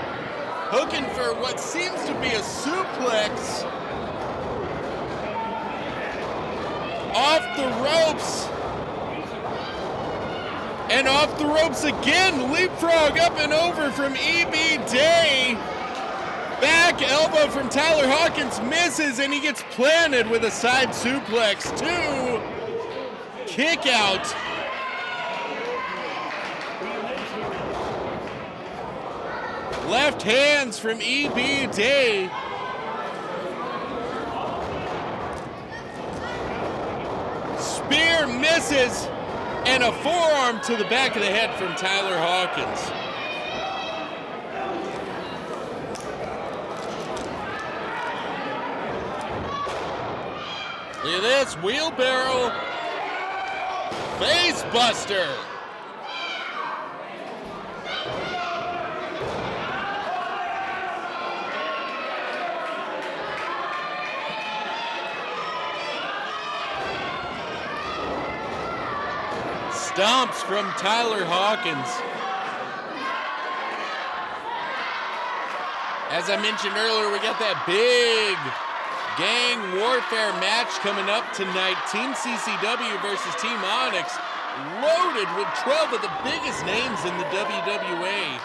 hooking for what seems to be a suplex. Off the ropes. And off the ropes again. Leapfrog up and over from EB Day. Back elbow from Tyler Hawkins misses, and he gets planted with a side suplex. 2, kick out. Left hands from EB Day. Spear misses, and a forearm to the back of the head from Tyler Hawkins. Look at this, wheelbarrow face buster. Stomps from Tyler Hawkins. As I mentioned earlier, we got that big gang warfare match coming up tonight. Team CCW versus Team Onyx, loaded with 12 of the biggest names in the WWA.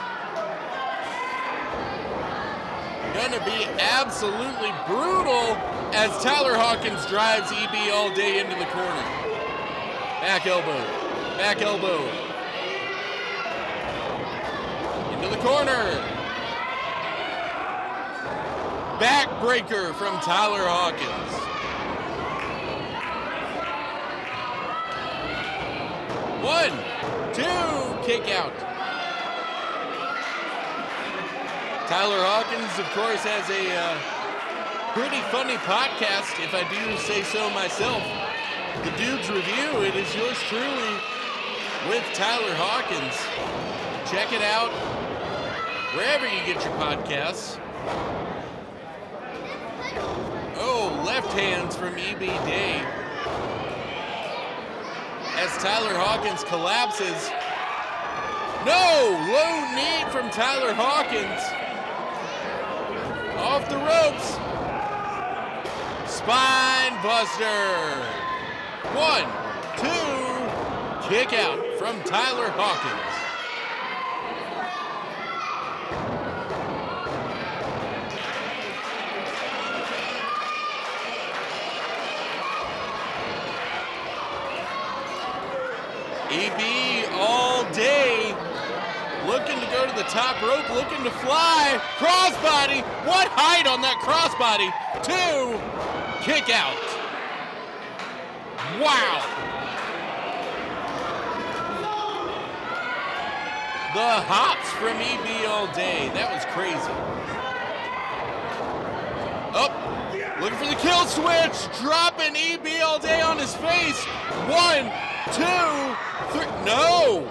gonna be absolutely brutal as Tyler Hawkins drives EB all day into the corner. Back elbow, back elbow. Into the corner. Backbreaker from Tyler Hawkins. One, two, kick out. Tyler Hawkins, of course, has a pretty funny podcast, if I do say so myself. The Dude's Review, it is yours truly with Tyler Hawkins. Check it out wherever you get your podcasts. Oh, left hands from EB Day. As Tyler Hawkins collapses. No, low knee from Tyler Hawkins. Off the ropes. Spine buster. 1, 2, kick out from Tyler Hawkins. EB all day, looking to go to the top rope, looking to fly. Crossbody, what height on that crossbody? 2, kick out. Wow. The hops from EB all day, that was crazy. Up, looking for the kill switch, dropping EB all day on his face. 1, 2, 3, no!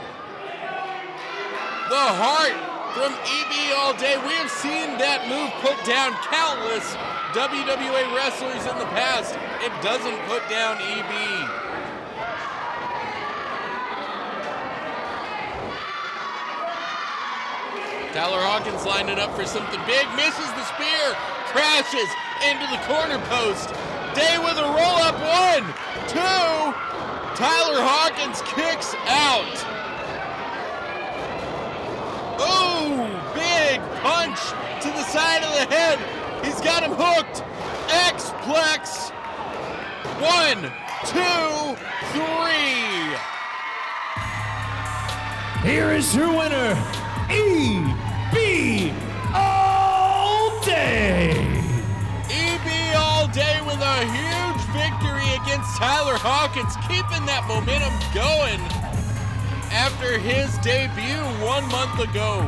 The heart from EB all day. We have seen that move put down countless WWA wrestlers in the past. It doesn't put down EB. Tyler Hawkins lining up for something big, misses the spear, crashes into the corner post. Day with a roll-up, 1, 2, Tyler Hawkins kicks out. Oh, big punch to the side of the head. He's got him hooked. X-plex. 1, 2, 3. Here is your winner, EB All Day. EB all day with a huge victory against Tyler Hawkins, keeping that momentum going after his debut 1 month ago.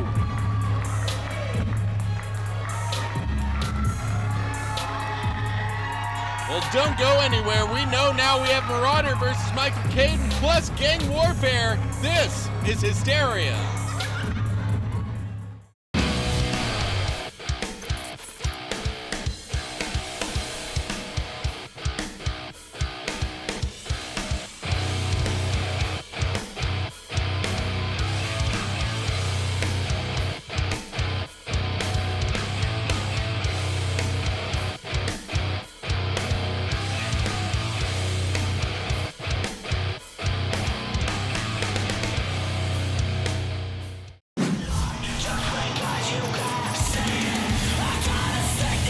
Well, don't go anywhere. We know now we have Marauder versus Michael Kaiden plus Gang Warfare. This is Hysteria.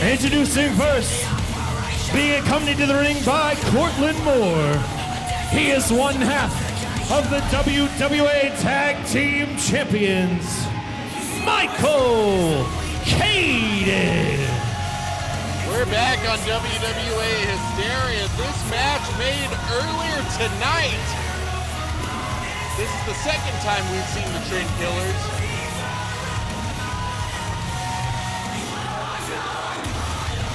Introducing first, being accompanied to the ring by Cortland Moore. He is one half of the WWA Tag Team Champions, Michael Kaiden. We're back on WWA Hysteria. This match made earlier tonight. This is the second time we've seen the Trend Killers.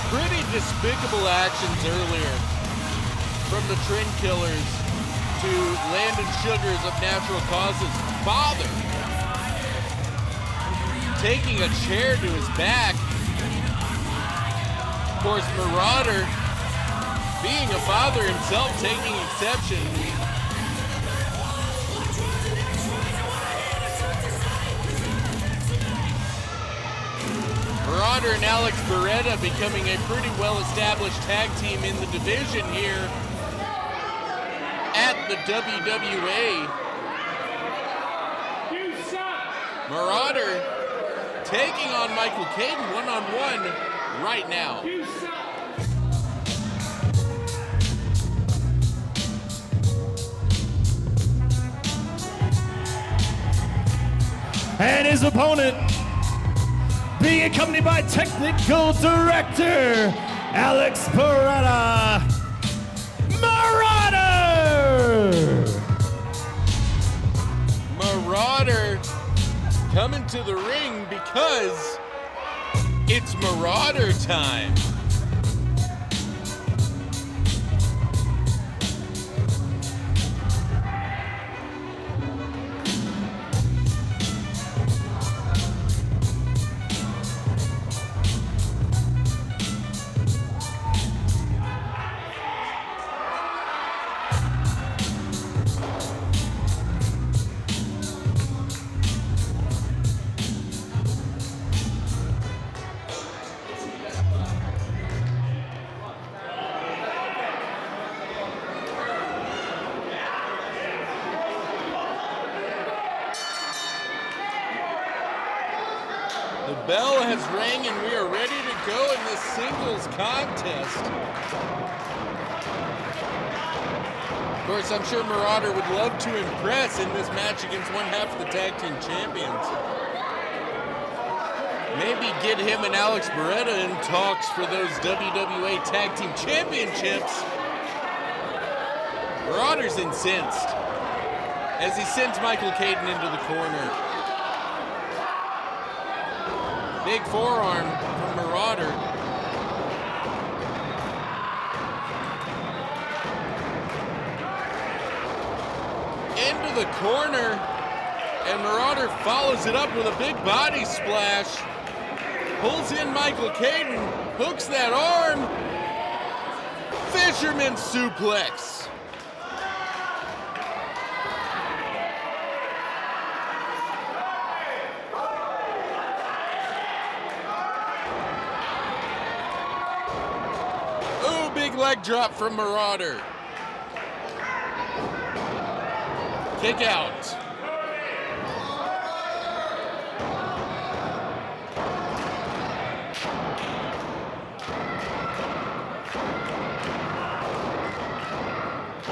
Pretty despicable actions earlier from the Trend Killers to Landon Sugars of Natural Causes' father, taking a chair to his back. Of course, Marauder, being a father himself, taking exception. Marauder and Alex Beretta becoming a pretty well-established tag team in the division here at the WWA. Marauder taking on Michael Kaiden one-on-one right now. And his opponent, being accompanied by Technical Director Alex Peretta, Marauder coming to the ring because it's Marauder time. The bell has rang and we are ready to go in this singles contest. Of course, I'm sure Marauder would love to impress in this match against one half of the tag team champions. Maybe get him and Alex Beretta in talks for those WWA Tag Team Championships. Marauder's incensed as he sends Michael Kaiden into the corner. Big forearm from Marauder. Into the corner, and Marauder follows it up with a big body splash. Pulls in Michael Kaiden, hooks that arm. Fisherman suplex. Leg drop from Marauder. Kick out.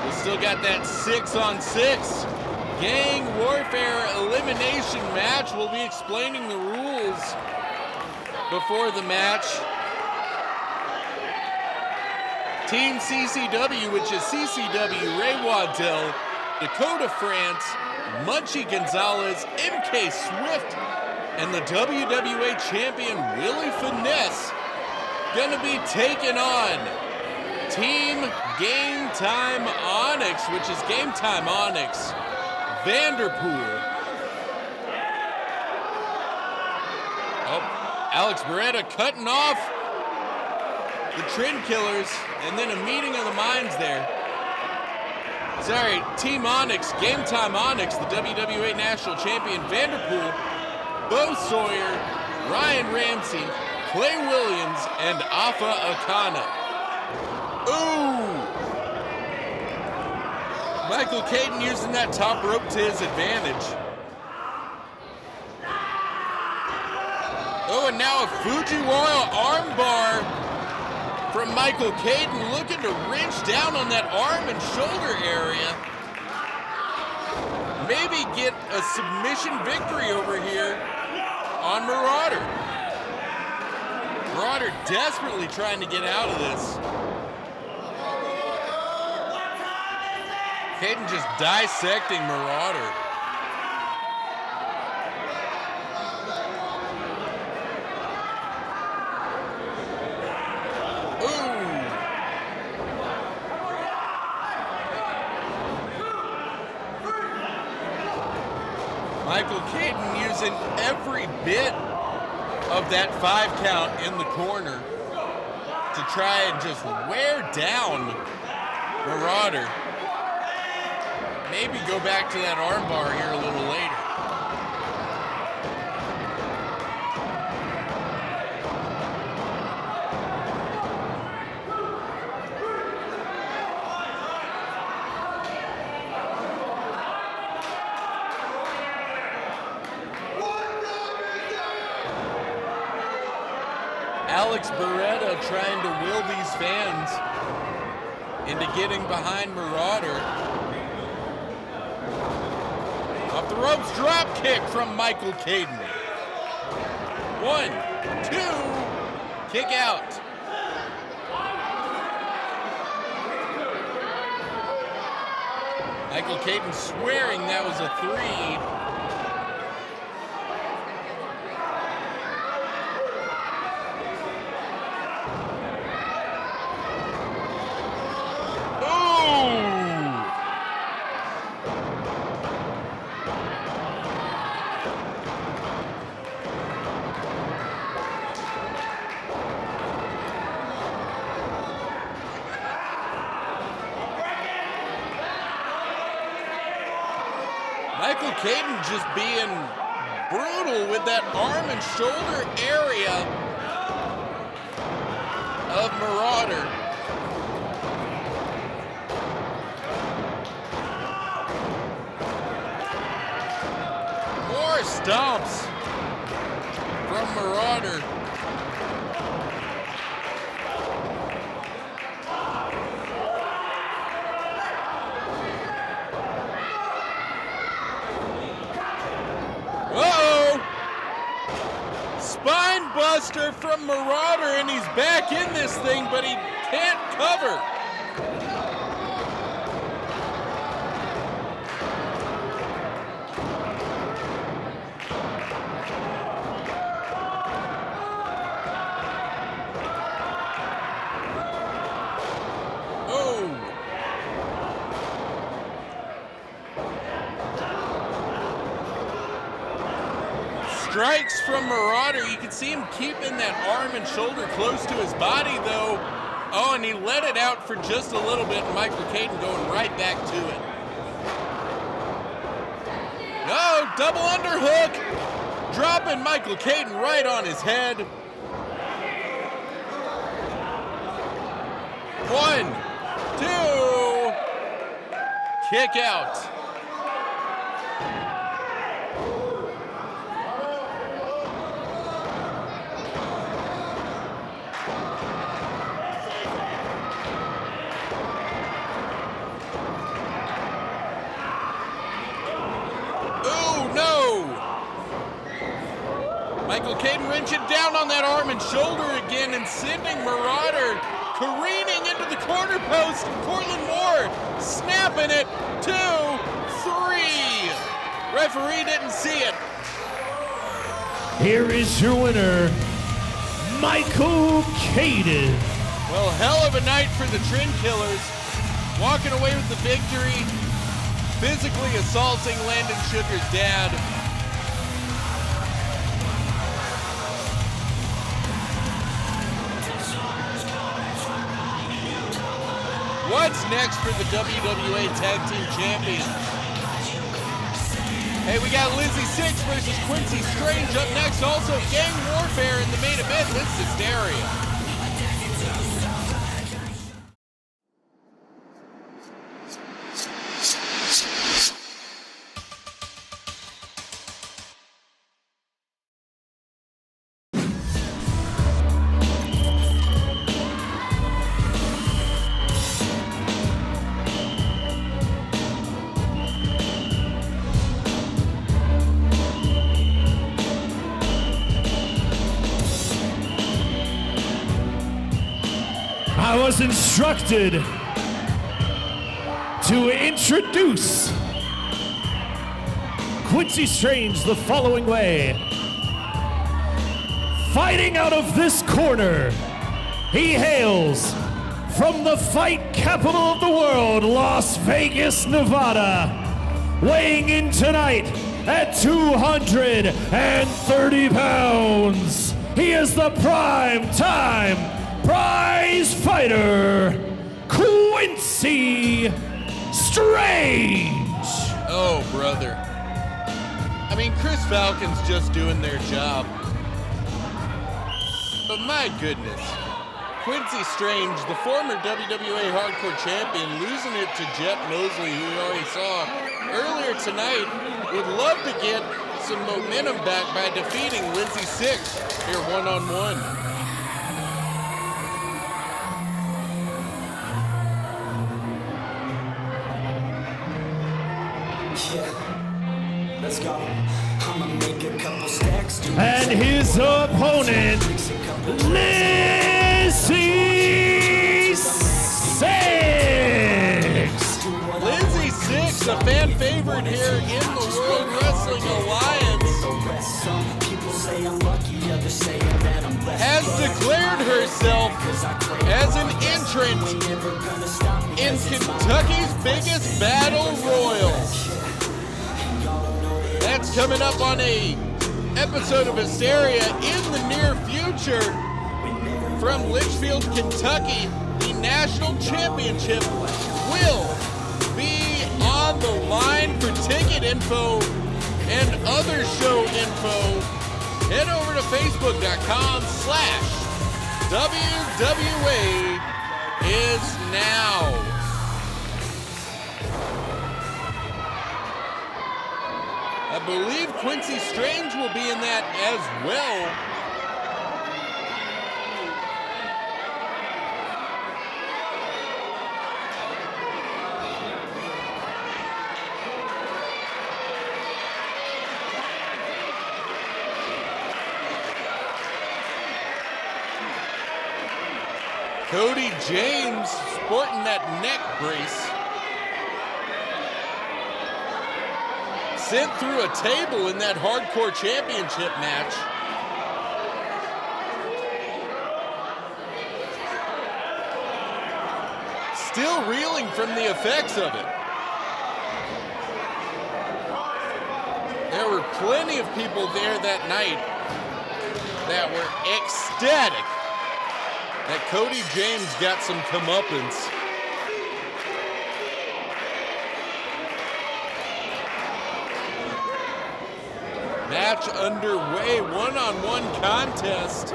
We still got that 6-on-6 gang warfare elimination match. We'll be explaining the rules before the match. Team CCW, which is CCW, Ray Waddell, Dakota France, Munchie Gonzalez, MK Swift, and the WWA Champion Willie Finesse, gonna be taking on Team Gametime Onyx, which is Gametime Onyx, Vanderpool. Oh, Alex Beretta cutting off the Trend Killers, and then a meeting of the minds there. Sorry, Team Onyx, Gametime Onyx, the WWA National Champion Vanderpool, Bo Sawyer, Ryan Ramsey, Clay Williams, and Afa Akana. Ooh! Michael Kaiden using that top rope to his advantage. Oh, and now a Fujiwara armbar from Michael Kaiden, looking to wrench down on that arm and shoulder area. Maybe get a submission victory over here on Marauder. Marauder desperately trying to get out of this. Kaiden just dissecting Marauder. Michael Kaiden using every bit of that 5 count in the corner to try and just wear down Marauder. Maybe go back to that armbar here a little later. Alex Beretta trying to will these fans into getting behind Marauder. Off the ropes, drop kick from Michael Kaiden. 1, 2, kick out. Michael Kaiden swearing that was a 3. Michael Kaiden just being brutal with that arm and shoulder area of Marauder. More stomps from Marauder. Buster from Marauder, and he's back in this thing, but he can't cover. Strikes from Marauder. You can see him keeping that arm and shoulder close to his body, though. Oh, and he let it out for just a little bit, and Michael Kaiden going right back to it. Oh, double underhook. Dropping Michael Kaiden right on his head. 1, 2, kick out. Michael Kaiden wrenching down on that arm and shoulder again and sending Marauder careening into the corner post. Cortland Moore snapping it. 2, 3. Referee didn't see it. Here is your winner, Michael Kaiden. Well, hell of a night for the Trend Killers. Walking away with the victory. Physically assaulting Landon Sugar's dad. What's next for the WWA Tag Team Champions? Hey, we got Lizzy 6 versus Quincy Strange up next. Also, Gang Warfare in the main event with Hysteria. I was instructed to introduce Quincy Strange the following way. Fighting out of this corner, he hails from the fight capital of the world, Las Vegas, Nevada. Weighing in tonight at 230 pounds, he is the prime time prize fighter, Quincy Strange. Oh, brother. I mean, Chris Falcon's just doing their job. But my goodness, Quincy Strange, the former WWA Hardcore Champion, losing it to Jett Mosley, who we already saw earlier tonight, would love to get some momentum back by defeating Lizzy 6 here one-on-one. Yeah, let's go. I'ma make a couple stacks. And his opponent, Lizzy Six. Lizzy Six, a fan favorite here in the World Wrestling Alliance, has declared herself as an entrant in Kentucky's biggest battle royal. That's coming up on a episode of Hysteria in the near future. From Leitchfield, Kentucky, the National Championship will be on the line. For ticket info and other show info, head over to facebook.com/WWAISNOW. I believe Quincy Strange will be in that as well. Cody James sporting that neck brace. Sent through a table in that hardcore championship match. Still reeling from the effects of it. There were plenty of people there that night that were ecstatic that Cody James got some comeuppance. Match underway, one-on-one contest.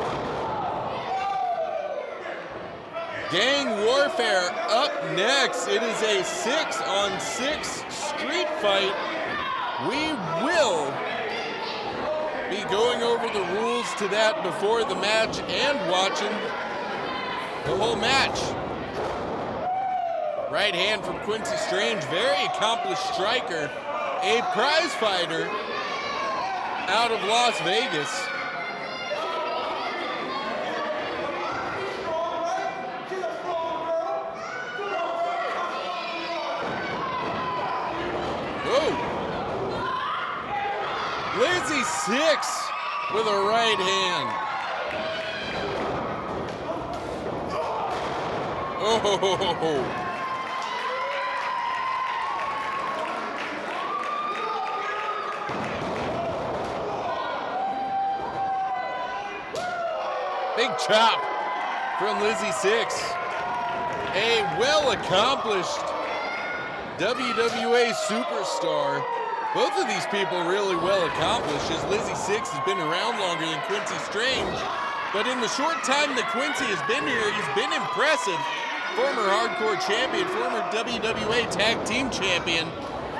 Gang Warfare up next. It is a 6-on-6 street fight. We will be going over the rules to that before the match and watching the whole match. Right hand from Quincy Strange, very accomplished striker, a prize fighter out of Las Vegas. Whoa. Lizzy Six with a right hand. Oh. Big chop from Lizzy Six. A well-accomplished WWA superstar. Both of these people really well-accomplished, as Lizzy Six has been around longer than Quincy Strange. But in the short time that Quincy has been here, he's been impressive. Former hardcore champion, former WWA tag team champion.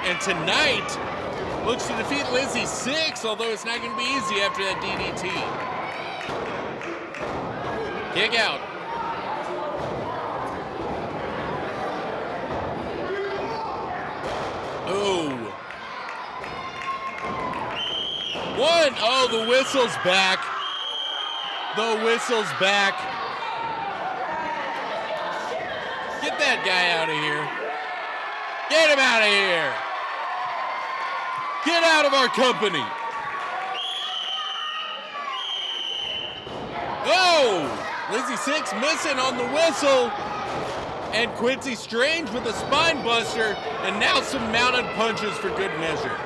And tonight looks to defeat Lizzy Six, although it's not going to be easy after that DDT. Kick out. Oh. One. Oh, the whistle's back. The whistle's back. Get that guy out of here. Get him out of here. Get out of our company. Oh! Lizzy Six missing on the whistle. And Quincy Strange with a spine buster. And now some mounted punches for good measure.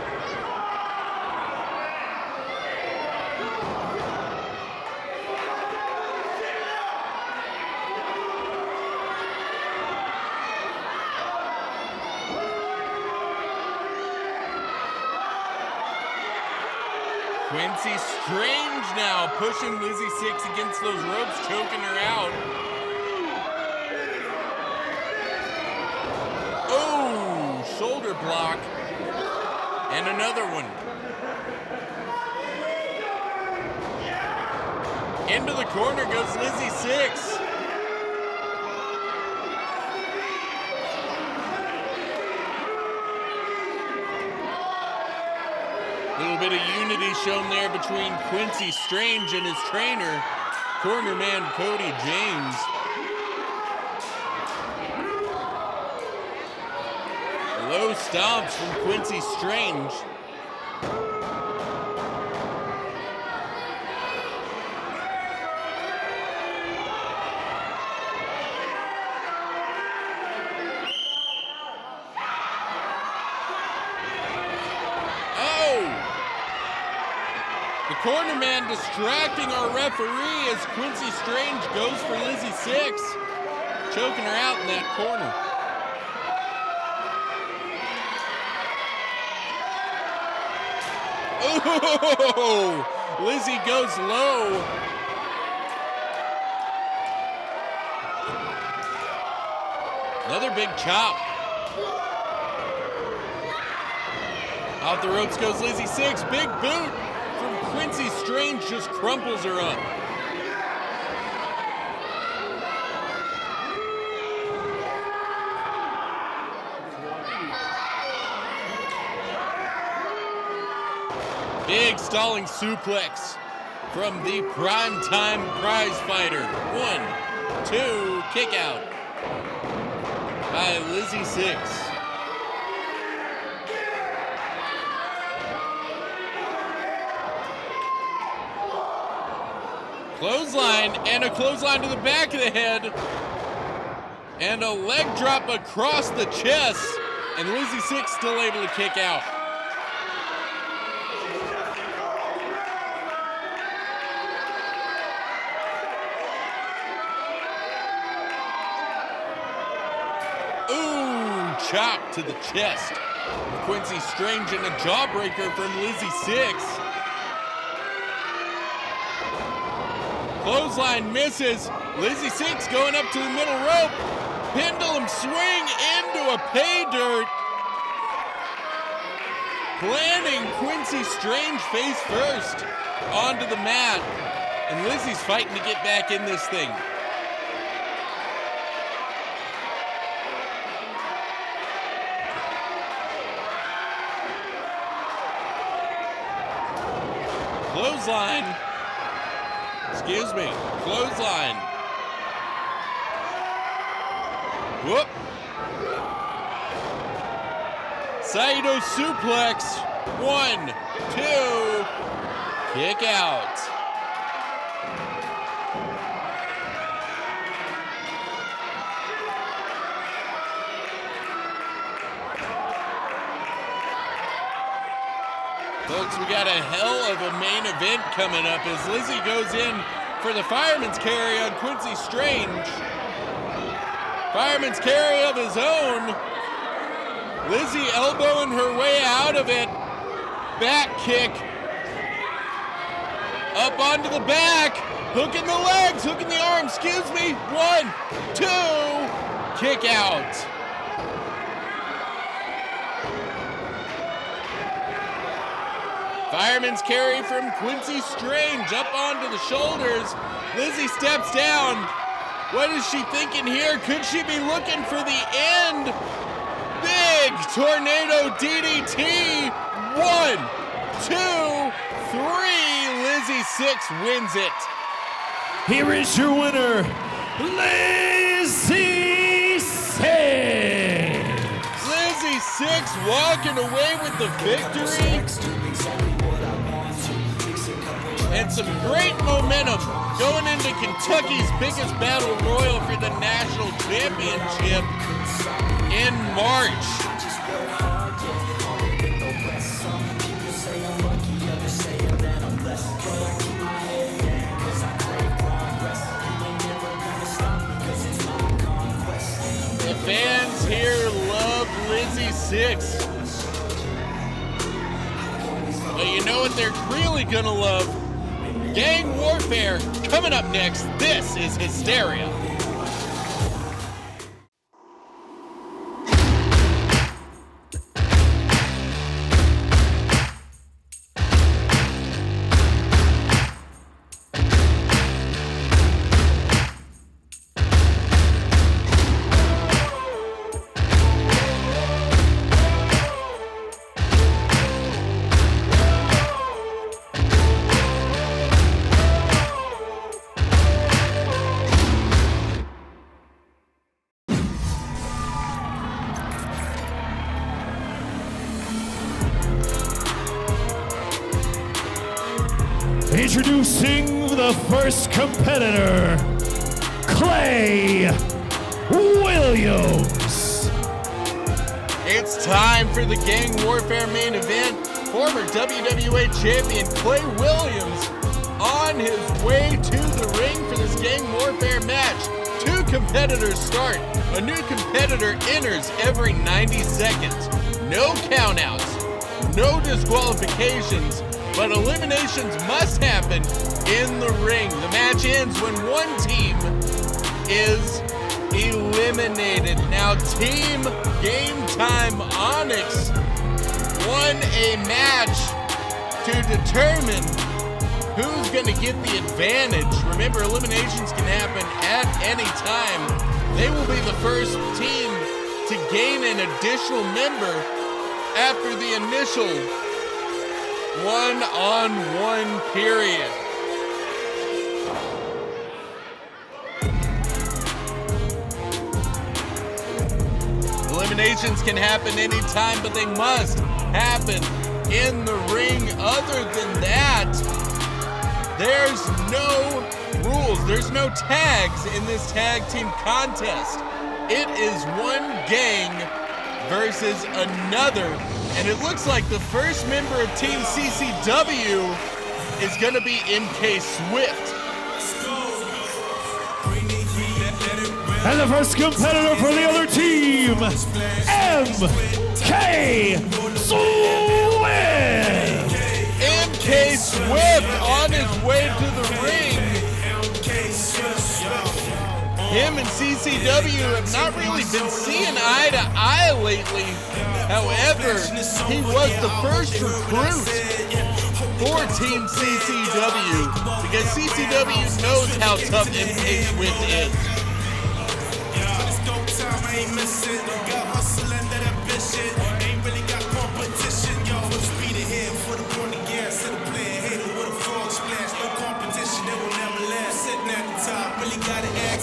Quincy Strange now pushing Lizzy Six against those ropes, choking her out. Oh, shoulder block. And another one. Into the corner goes Lizzy Six. Little bit of unity shown there between Quincy Strange and his trainer, corner man Cody James. Low stomps from Quincy Strange. Corner man distracting our referee as Quincy Strange goes for Lizzy 6, choking her out in that corner. Oh, Lizzy goes low. Another big chop. Off the ropes goes Lizzy 6, big boot. Quincy Strange just crumples her up. Big stalling suplex from the primetime prize fighter. 1, 2, kick out by Lizzy 6. Clothesline, and a clothesline to the back of the head, and a leg drop across the chest, and Lizzy 6 still able to kick out. Ooh, chop to the chest. Quincy Strange and a jawbreaker from Lizzy 6. Clothesline misses. Lizzy 6 going up to the middle rope. Pendulum swing into a pay dirt. Planting Quincy Strange face first onto the mat. And Lizzy's fighting to get back in this thing. Clothesline. Excuse me, clothesline. Whoop. Saito suplex. 1, 2, kick out. Folks, we got a hell of a main event coming up as Lizzy goes in for the fireman's carry on Quincy Strange. Fireman's carry of his own. Lizzy elbowing her way out of it. Back kick. Up onto the back. Hooking the legs, hooking the arms. Excuse me. 1, 2, kick out. Fireman's carry from Quincy Strange up onto the shoulders. Lizzy steps down. What is she thinking here? Could she be looking for the end? Big tornado DDT. 1, 2, 3. Lizzy 6 wins it. Here is your winner, Lizzy 6. Lizzy 6 walking away with the victory. And some great momentum going into Kentucky's biggest battle royal for the national championship in March. The fans here love Lizzy 6. But you know what they're really gonna love? Gang warfare coming up next. This is Hysteria. Introducing the first competitor, Clay Williams. It's time for the Gang Warfare main event. Former WWA Champion Clay Williams on his way to the ring for this Gang Warfare match. 2 competitors start. A new competitor enters every 90 seconds. No countouts, no disqualifications, but eliminations must happen in the ring. The match ends when one team is eliminated. Now, Team Gametime Onyx won a match to determine who's going to get the advantage. Remember, eliminations can happen at any time. They will be the first team to gain an additional member after the initial one-on-one period. Eliminations can happen anytime, but they must happen in the ring. Other than that, there's no rules. There's no tags in this tag team contest. It is one gang versus another. And it looks like the first member of Team CCW is going to be MK Swift. And the first competitor for the other team, MK Swift. MK Swift on his way to the ring. Him and CCW have not really been seeing eye to eye lately. However, he was the first recruit for Team CCW because CCW knows how tough MK Swift is.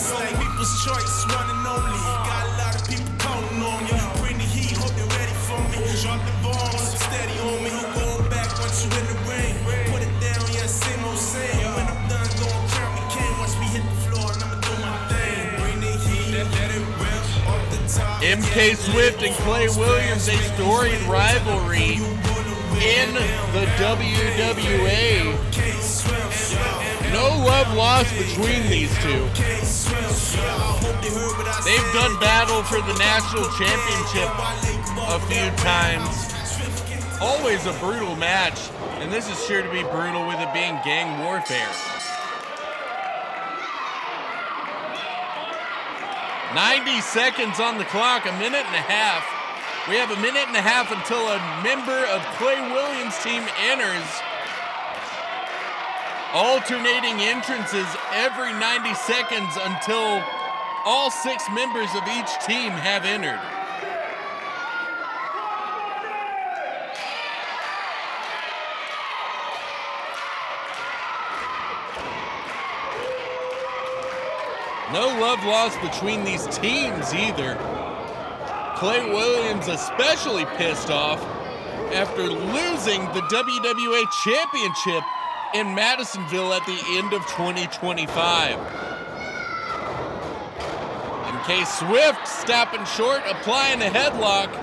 Like people's choice, one and only. Got a lot of people counting on you. Bring the heat, hope you're ready for me. Drop the bombs, steady on me. Going back once you in the ring. Put it down, yeah, same old same. When I'm done, gon' crown me king. Watch me hit the floor and I'ma do my thing. Bring the heat, let it rip off the top. MK Swift and Clay Williams, a storied rivalry in the WWA. No love lost between these two. They've done battle for the national championship a few times. Always a brutal match, and this is sure to be brutal with it being gang warfare. 90 seconds on the clock, a minute and a half. We have a minute and a half until a member of Clay Williams' team enters. Alternating entrances every 90 seconds until all 6 members of each team have entered. No love lost between these teams either. Clay Williams especially pissed off after losing the WWA Championship in Madisonville at the end of 2025. MK Swift stopping short, applying a headlock.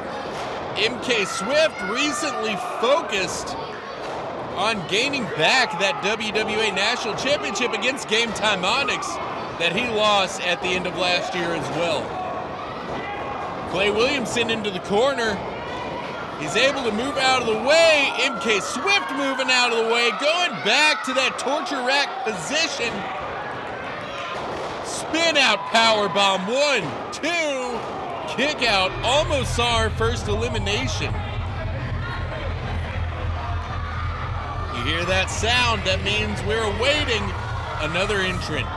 MK Swift recently focused on gaining back that WWA National Championship against Gametime Onyx that he lost at the end of last year as well. Clay Williamson into the corner. He's able to move out of the way. MK Swift moving out of the way, going back to that torture rack position. Spin out powerbomb, 1, 2, kick out. Almost saw our first elimination. You hear that sound? That means we're awaiting another entrant.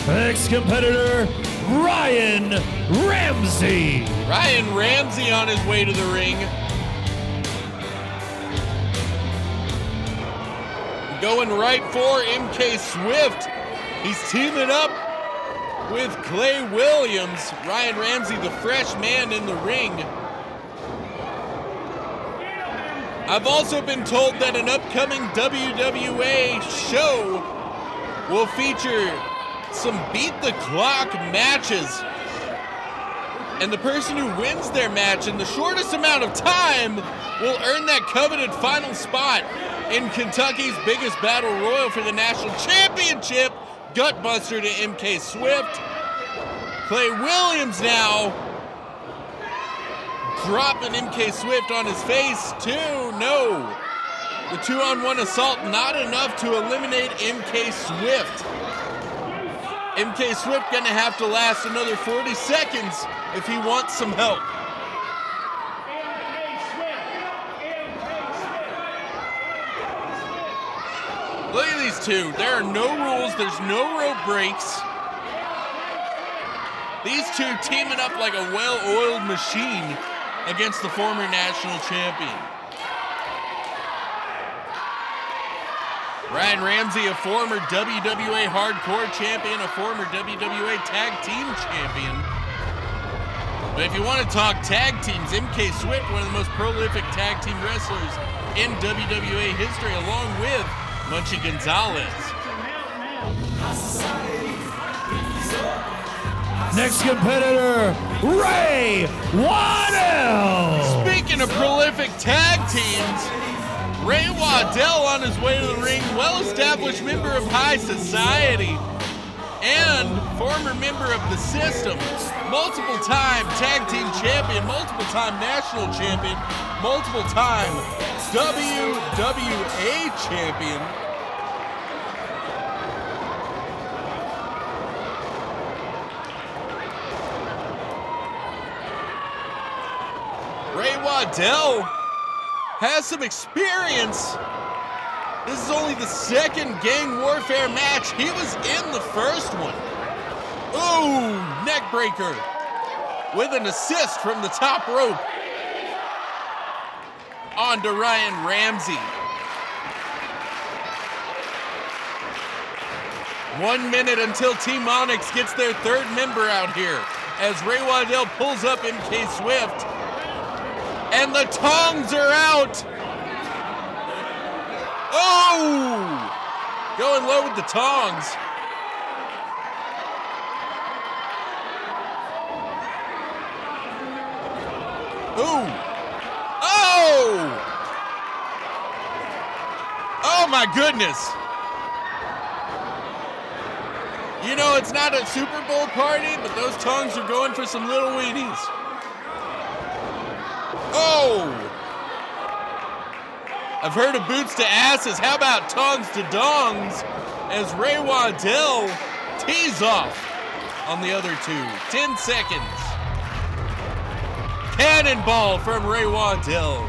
Next competitor, Ryan Ramsey. Ryan Ramsey on his way to the ring. Going right for MK Swift. He's teaming up with Clay Williams. Ryan Ramsey, the fresh man in the ring. I've also been told that an upcoming WWA show will feature some beat the clock matches. And the person who wins their match in the shortest amount of time will earn that coveted final spot in Kentucky's biggest battle royal for the national championship. Gutbuster to MK Swift. Clay Williams now dropping MK Swift on his face. 2, no. The 2-on-1 assault not enough to eliminate MK Swift. MK Swift gonna have to last another 40 seconds if he wants some help. Look at these two. There are no rules. There's no rope breaks. These two teaming up like a well-oiled machine against the former national champion. Ryan Ramsey, a former WWA Hardcore champion, a former WWA Tag Team champion. But if you want to talk tag teams, MK Swift, one of the most prolific tag team wrestlers in WWA history, along with Munchie Gonzalez. Next competitor, Ray Waddell. Speaking of prolific tag teams, Ray Waddell on his way to the ring, well-established member of high society and former member of the system, multiple-time tag team champion, multiple-time national champion, multiple-time WWA champion. Ray Waddell has some experience. This is only the second gang warfare match. He was in the first one. Ooh, neck breaker with an assist from the top rope onto Ryan Ramsey. 1 minute until Team Onyx gets their third member out here as Ray Waddell pulls up MK Swift. And the tongs are out. Oh! Going low with the tongs. Ooh. Oh! Oh my goodness. You know, it's not a Super Bowl party, but those tongs are going for some little weenies. Oh! I've heard of boots to asses. How about tongs to dongs as Ray Waddell tees off on the other two. 10 seconds. Cannonball from Ray Waddell.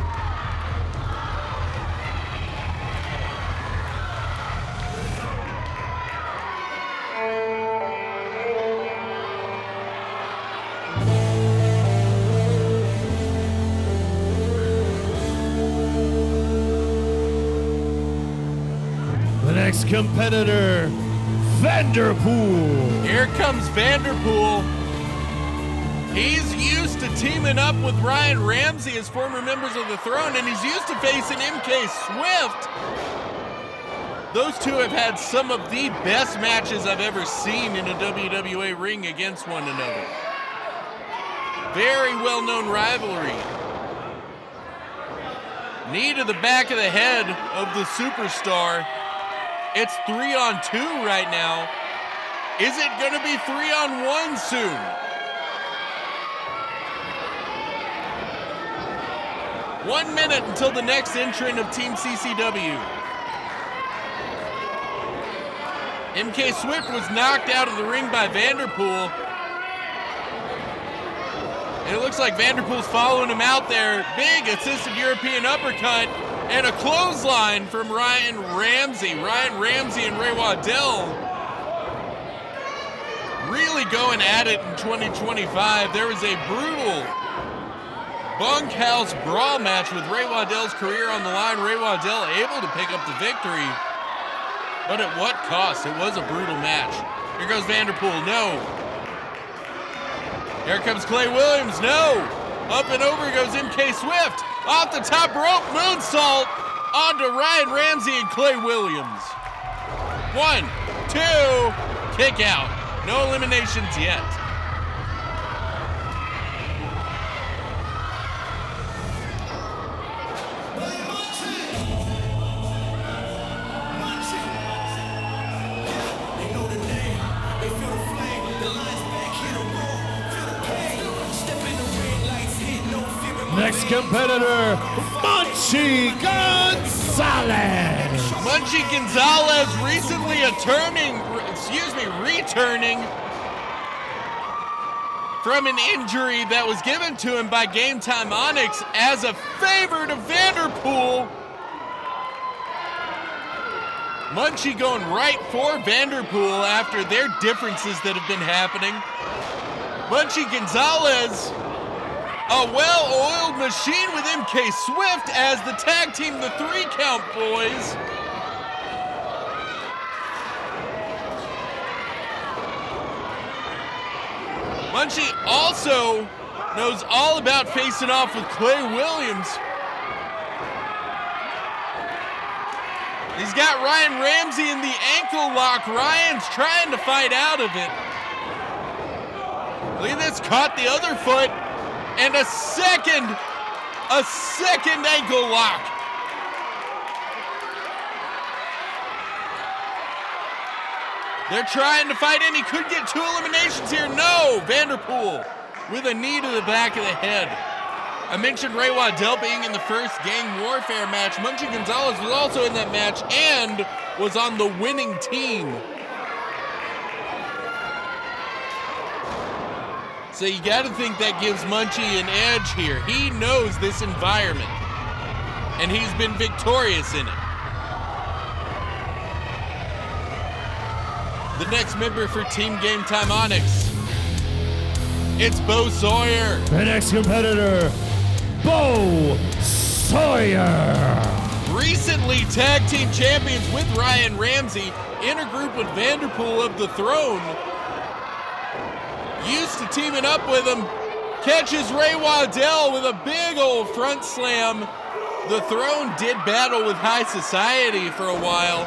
Next competitor, Vanderpool. Here comes Vanderpool. He's used to teaming up with Ryan Ramsey as former members of the Throne, and he's used to facing MK Swift. Those two have had some of the best matches I've ever seen in a WWA ring against one another. Very well-known rivalry. Knee to the back of the head of the superstar. It's 3-on-2 right now. Is it going to be 3-on-1 soon? One minute until the next entrant of Team CCW. MK Swift was knocked out of the ring by Vanderpool. And it looks like Vanderpool's following him out there. Big assisted European uppercut. And a clothesline from Ryan Ramsey. Ryan Ramsey and Ray Waddell really going at it in 2025. There was a brutal bunkhouse brawl match with Ray Waddell's career on the line. Ray Waddell able to pick up the victory. But at what cost? It was a brutal match. Here goes Vanderpool, no. Here comes Clay Williams, no. Up and over goes MK Swift. Off the top rope, moonsault onto Ryan Ramsey and Clay Williams. 1, 2, kick out. No eliminations yet. Next competitor, Munchie Gonzalez. Munchie Gonzalez recently returning from an injury that was given to him by Gametime Onyx as a favor to Vanderpool. Munchie going right for Vanderpool after their differences that have been happening. Munchie Gonzalez, a well-oiled machine with MK Swift as the tag team, the 3-count boys. Munchie also knows all about facing off with Clay Williams. He's got Ryan Ramsey in the ankle lock. Ryan's trying to fight out of it. Look at this, caught the other foot. And a second ankle lock. They're trying to fight in. He could get 2 eliminations here. No, Vanderpool with a knee to the back of the head. I mentioned Ray Waddell being in the first gang warfare match. Munchie Gonzalez was also in that match and was on the winning team. So you got to think that gives Munchie an edge here. He knows this environment, and he's been victorious in it. The next member for Team Gametime Onyx, it's Bo Sawyer. The next competitor, Bo Sawyer. Recently tag team champions with Ryan Ramsey, in a group with Vanderpool of the Throne. Used to teaming up with him, catches Ray Waddell with a big old front slam. The Throne did battle with High Society for a while.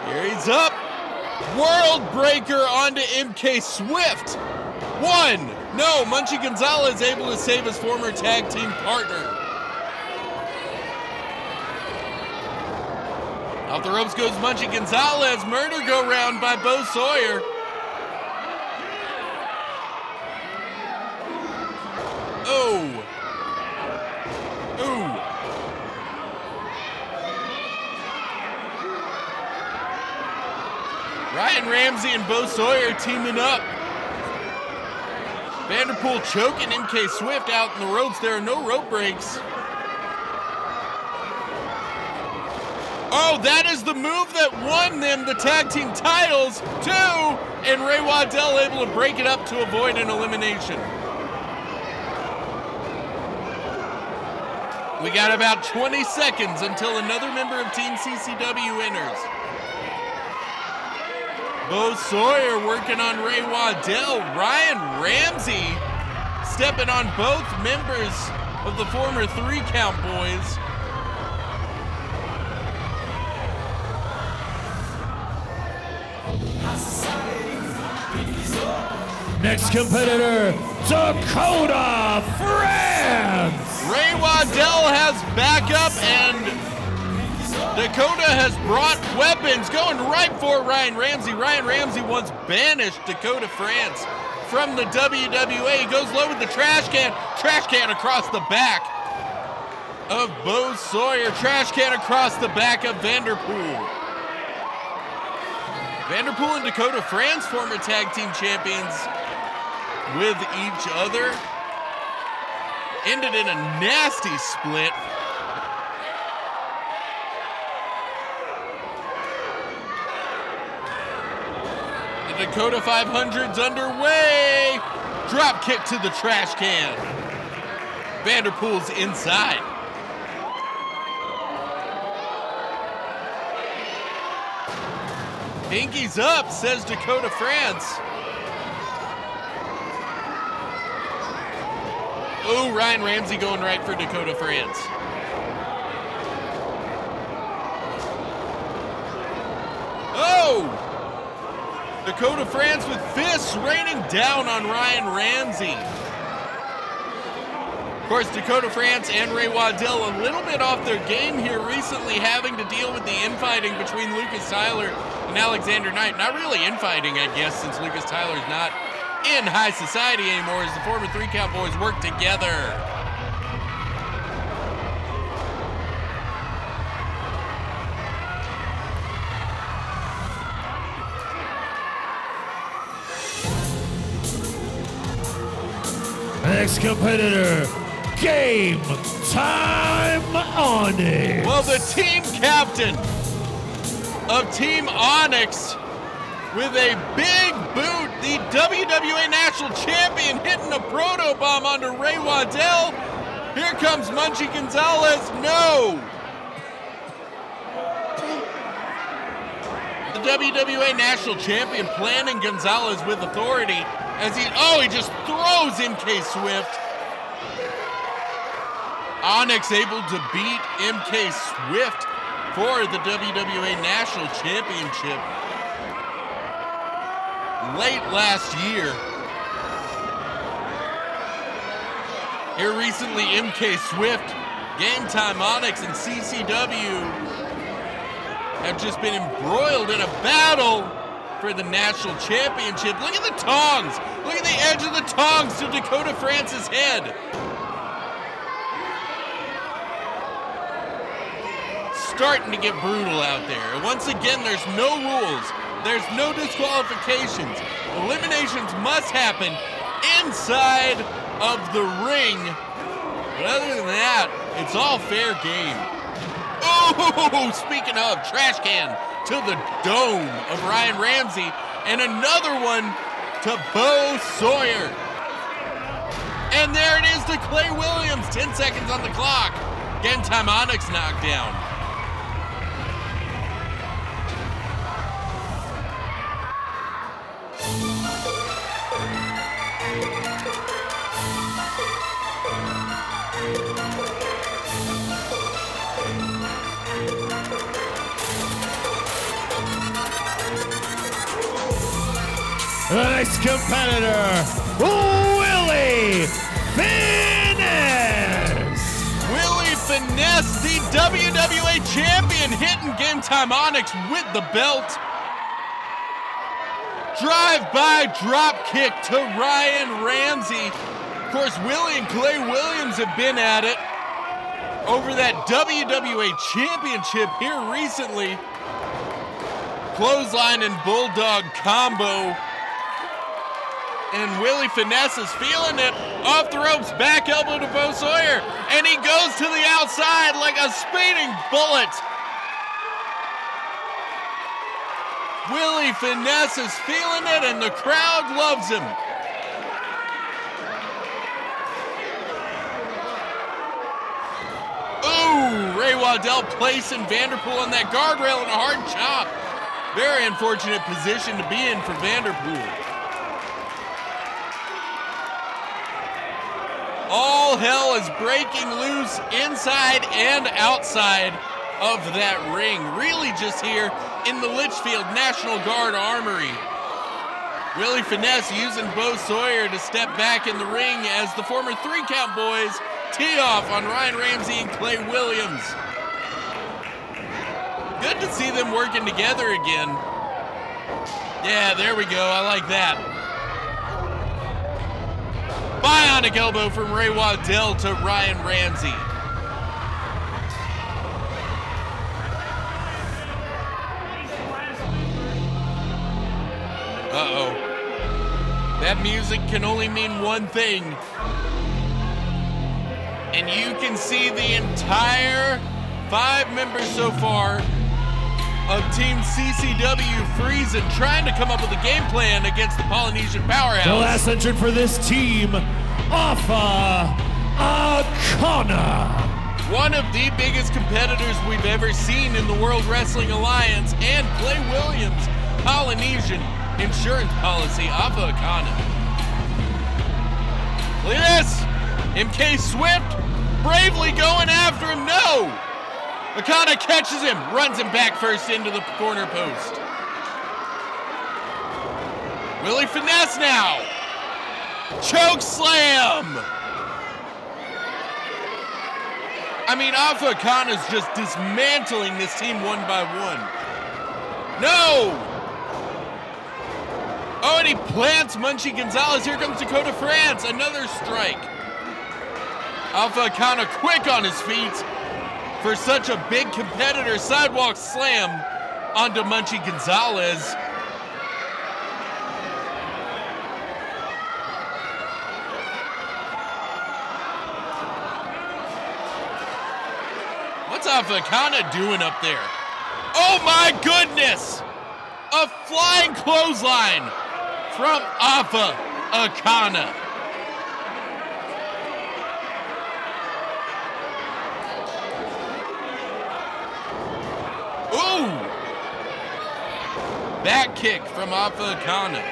Here he's up. World Breaker onto MK Swift. 1. No, Munchie Gonzalez able to save his former tag team partner. Off the ropes goes Munchie Gonzalez. Murder go round by Bo Sawyer. Oh. Ooh. Ryan Ramsey and Bo Sawyer teaming up. Vanderpool choking MK Swift out in the ropes. There are no rope breaks. Oh, that is the move that won them the tag team titles, 2, and Ray Waddell able to break it up to avoid an elimination. We got about 20 seconds until another member of Team CCW enters. Bo Sawyer working on Ray Waddell. Ryan Ramsey stepping on both members of the former 3-count boys. Next competitor, Dakota France. Ray Waddell has backup, and Dakota has brought weapons, going right for Ryan Ramsey. Ryan Ramsey once banished Dakota France from the WWA. He goes low with the trash can across the back of Bo Sawyer. Trash can across the back of Vanderpool. Vanderpool and Dakota France, former tag team champions with each other. Ended in a nasty split. The Dakota 500's underway. Drop kick to the trash can. Vanderpool's inside. Pinky's up, says Dakota France. Oh, Ryan Ramsey going right for Dakota France. Oh! Dakota France with fists raining down on Ryan Ramsey. Of course, Dakota France and Ray Waddell a little bit off their game here recently, having to deal with the infighting between Lucas Tyler and Alexander Knight. Not really infighting, I guess, since Lucas Tyler's not in high society anymore as the former 3 Count Boys work together. Next competitor, Gametime Onyx. Well, the team captain of Team Onyx with a big boot, the WWA National Champion hitting a proto bomb onto Ray Waddell. Here comes Munchie Gonzalez. No! The WWA National Champion planting Gonzalez with authority as he just throws MK Swift. Onyx able to beat MK Swift for the WWA National Championship late last year. Here recently, MK Swift, Gametime Onyx, and CCW have just been embroiled in a battle for the national championship. Look at the tongs. Look at the edge of the tongs to Dakota France's head. Starting to get brutal out there. Once again, there's no rules. There's no disqualifications. Eliminations must happen inside of the ring. But other than that, it's all fair game. Oh, speaking of, trash can to the dome of Ryan Ramsey, and another one to Bo Sawyer. And there it is to Clay Williams, 10 seconds on the clock. Gametime Onyx knocked down. The next competitor, Willie Finesse. Willie Finesse, the WWA Champion, hitting Gametime Onyx with the belt. Drive-by drop kick to Ryan Ramsey. Of course, Willie and Clay Williams have been at it over that WWA Championship here recently. Clothesline and Bulldog combo. And Willie Finesse is feeling it. Off the ropes, back elbow to Bo Sawyer. And he goes to the outside like a speeding bullet. Willie Finesse is feeling it, and the crowd loves him. Ooh, Ray Waddell placing Vanderpool on that guardrail and a hard chop. Very unfortunate position to be in for Vanderpool. All hell is breaking loose inside and outside of that ring. Really just here in the Leitchfield National Guard Armory. Willie Finesse using Bo Sawyer to step back in the ring as the former 3 Count Boys tee off on Ryan Ramsey and Clay Williams. Good to see them working together again. Yeah, there we go. I like that. Bionic elbow from Ray Waddell to Ryan Ramsey. Uh-oh. That music can only mean one thing. And you can see the entire 5 members so far of Team CCW freezing, trying to come up with a game plan against the Polynesian powerhouse. The last entrant for this team, Afa Akana. one of the biggest competitors we've ever seen in the World Wrestling Alliance, and Clay Williams' Polynesian insurance policy, Afa Akana. Look at this! MK Swift bravely going after him. No! Akana catches him, runs him back first into the corner post. Willie Finesse now. Choke slam! I mean, Afa Akana's just dismantling this team one by one. No! Oh, and he plants Munchie Gonzalez. Here comes Dakota France, another strike. Afa Akana quick on his feet for such a big competitor. Sidewalk slam onto Munchie Gonzalez. What's Afa Akana doing up there? Oh my goodness! A flying clothesline from Afa Akana. Ooh! Back kick from Afa Akana.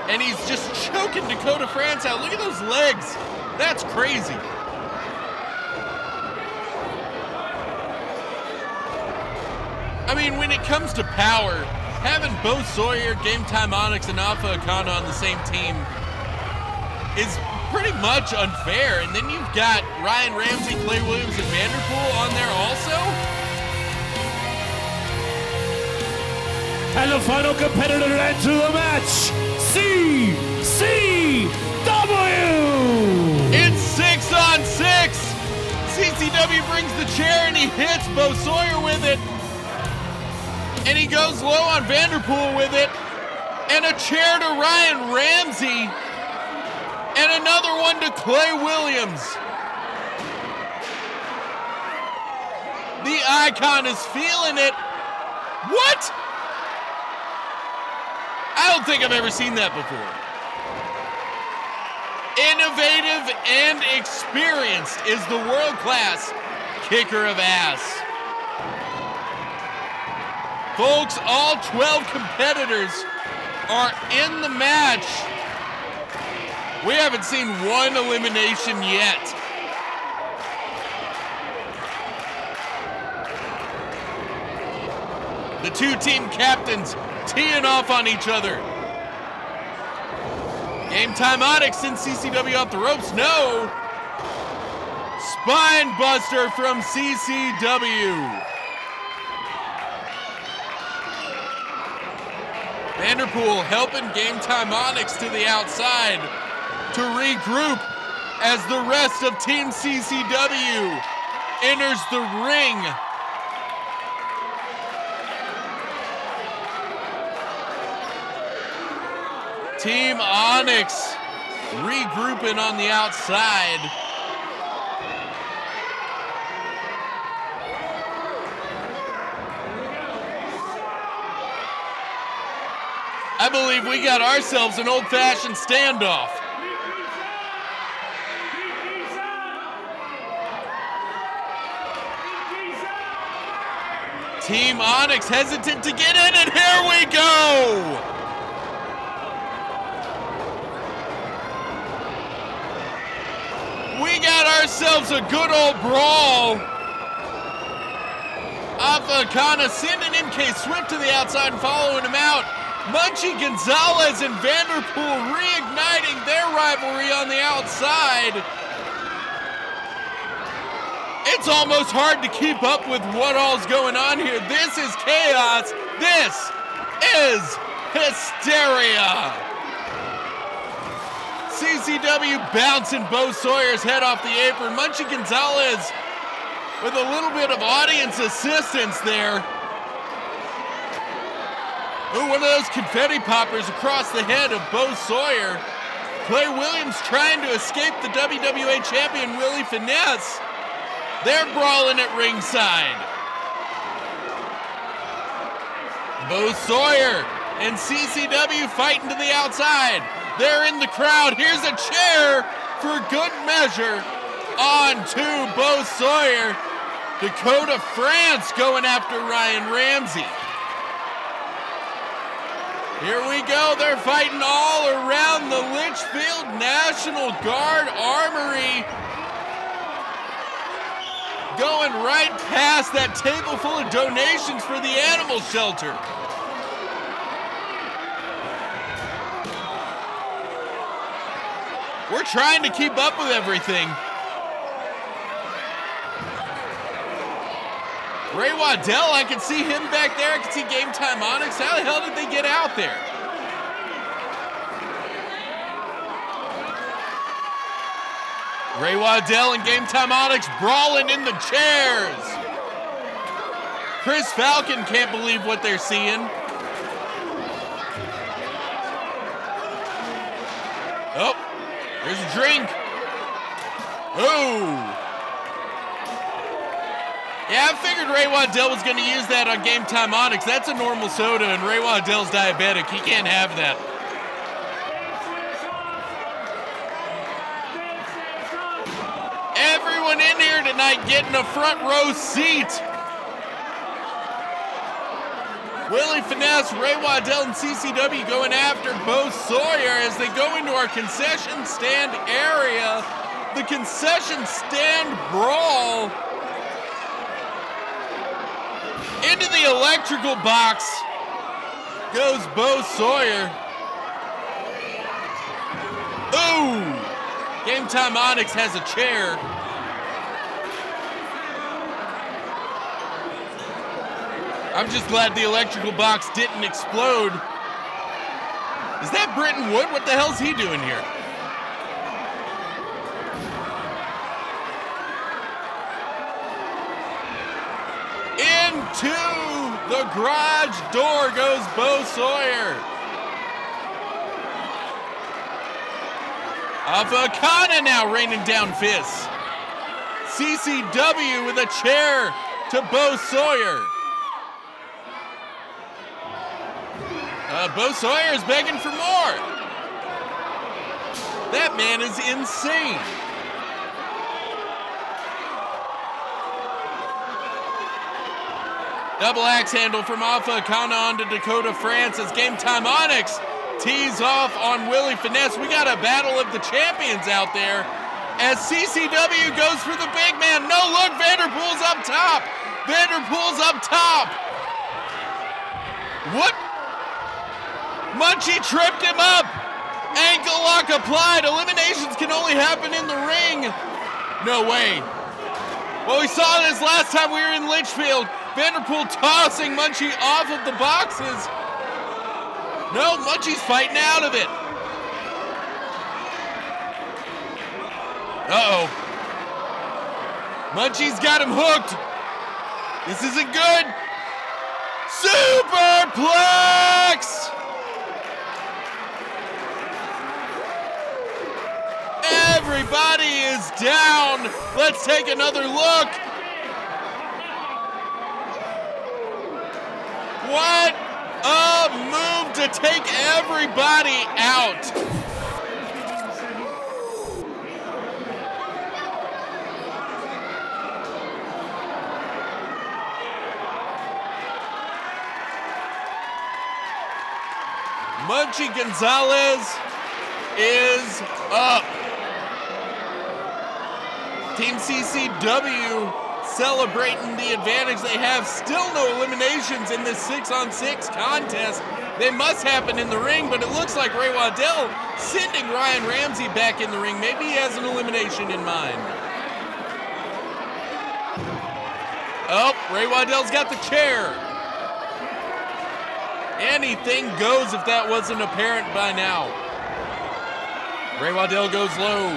And he's just choking Dakota France out. Look at those legs. That's crazy. I mean, when it comes to power, having both Sawyer, Gametime Onyx, and Afa Akana on the same team is pretty much unfair. And then you've got Ryan Ramsey, Clay Williams, and Vanderpool on there also. And the final competitor to enter the match, CCW! It's 6-on-6. CCW brings the chair and he hits Bo Sawyer with it. And he goes low on Vanderpool with it. And a chair to Ryan Ramsey. And another one to Clay Williams. The Icon is feeling it. What? I don't think I've ever seen that before. Innovative and experienced is the world-class kicker of ass. Folks, all 12 competitors are in the match. We haven't seen one elimination yet. The two team captains teeing off on each other. Gametime Onyx and CCW off the ropes. No. Spine buster from CCW. Vanderpool helping Gametime Onyx to the outside to regroup as the rest of Team CCW enters the ring. Team Onyx regrouping on the outside. I believe we got ourselves an old-fashioned standoff. Team Onyx hesitant to get in, and here we go! We got ourselves a good old brawl. Afa Akana sending MK Swift to the outside and following him out. Munchie Gonzalez and Vanderpool reigniting their rivalry on the outside. It's almost hard to keep up with what all's going on here. This is chaos. This is hysteria. CCW bouncing Bo Sawyer's head off the apron. Munchie Gonzalez with a little bit of audience assistance there. Ooh, one of those confetti poppers across the head of Bo Sawyer. Clay Williams trying to escape the WWA Champion Willie Finesse. They're brawling at ringside. Bo Sawyer and CCW fighting to the outside. They're in the crowd. Here's a chair for good measure on to Bo Sawyer. Dakota France going after Ryan Ramsey. Here we go, they're fighting all around the Leitchfield National Guard Armory. Going right past that table full of donations for the animal shelter. We're trying to keep up with everything. Ray Waddell, I can see him back there. I can see Gametime Onyx. How the hell did they get out there? Ray Waddell and Gametime Onyx brawling in the chairs. Chris Falcon can't believe what they're seeing. Oh, there's a drink. Oh. Yeah, I figured Ray Waddell was going to use that on Gametime Onyx. That's a normal soda, and Ray Waddell's diabetic. He can't have that. Everyone in here tonight getting a front row seat. Willie Finesse, Ray Waddell, and CCW going after Bo Sawyer as they go into our concession stand area. The concession stand brawl. Into the electrical box goes Bo Sawyer. Ooh! Gametime Onyx has a chair. I'm just glad the electrical box didn't explode. Is that Britton Wood? What the hell's he doing here? Into the garage door goes Bo Sawyer. Afa Akana now raining down fists. CCW with a chair to Bo Sawyer. Bo Sawyer is begging for more. That man is insane. Double axe handle from Afa Akana onto Dakota France as Gametime Onyx tees off on Willie Finesse. We got a battle of the champions out there as CCW goes for the big man. No, look, Vanderpool's up top. Vanderpool's up top. What? Munchie tripped him up. Ankle lock applied. Eliminations can only happen in the ring. No way. Well, we saw this last time we were in Lichfield. Vanderpool tossing Munchie off of the boxes. No, Munchie's fighting out of it. Uh-oh. Munchie's got him hooked. This isn't good. Superplex! Everybody is down. Let's take another look. What a move to take everybody out. Munchie Gonzalez is up. Team CCW celebrating the advantage they have. Still no eliminations in this 6-on-6 contest. They must happen in the ring, but it looks like Ray Waddell sending Ryan Ramsey back in the ring. Maybe he has an elimination in mind. Oh, Ray Waddell's got the chair. Anything goes if that wasn't apparent by now. Ray Waddell goes low.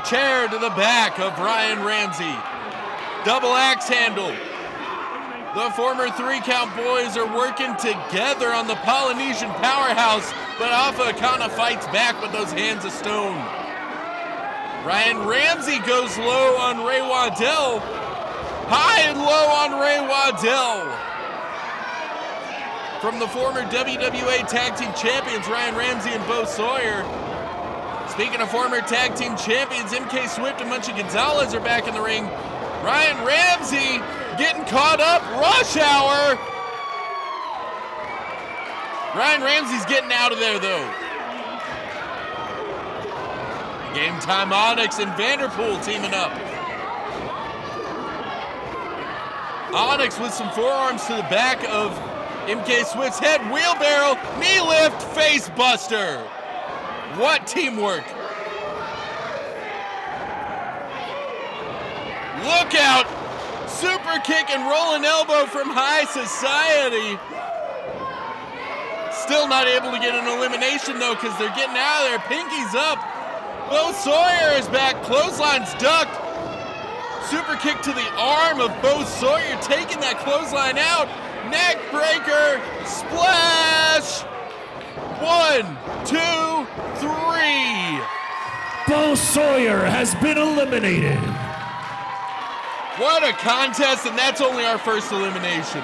Chair to the back of Ryan Ramsey. Double axe handle. The former 3-count boys are working together on the Polynesian powerhouse, but Afa Akana fights back with those hands of stone. Ryan Ramsey goes low on Ray Waddell. High and low on Ray Waddell. From the former WWA Tag Team Champions, Ryan Ramsey and Bo Sawyer. Speaking of former tag team champions, MK Swift and Munchie Gonzalez are back in the ring. Ryan Ramsey getting caught up. Rush hour. Ryan Ramsey's getting out of there, though. Gametime Onyx and Vanderpool teaming up. Onyx with some forearms to the back of MK Swift's head. Wheelbarrow, knee lift, face buster. What teamwork. Look out. Super kick and rolling elbow from High Society. Still not able to get an elimination, though, because they're getting out of there. Pinky's up. Bo Sawyer is back. Clothesline's ducked. Super kick to the arm of Bo Sawyer, taking that clothesline out. Neck breaker. Splash. 1, 2, 3. Bo Sawyer has been eliminated. What a contest, and that's only our first elimination.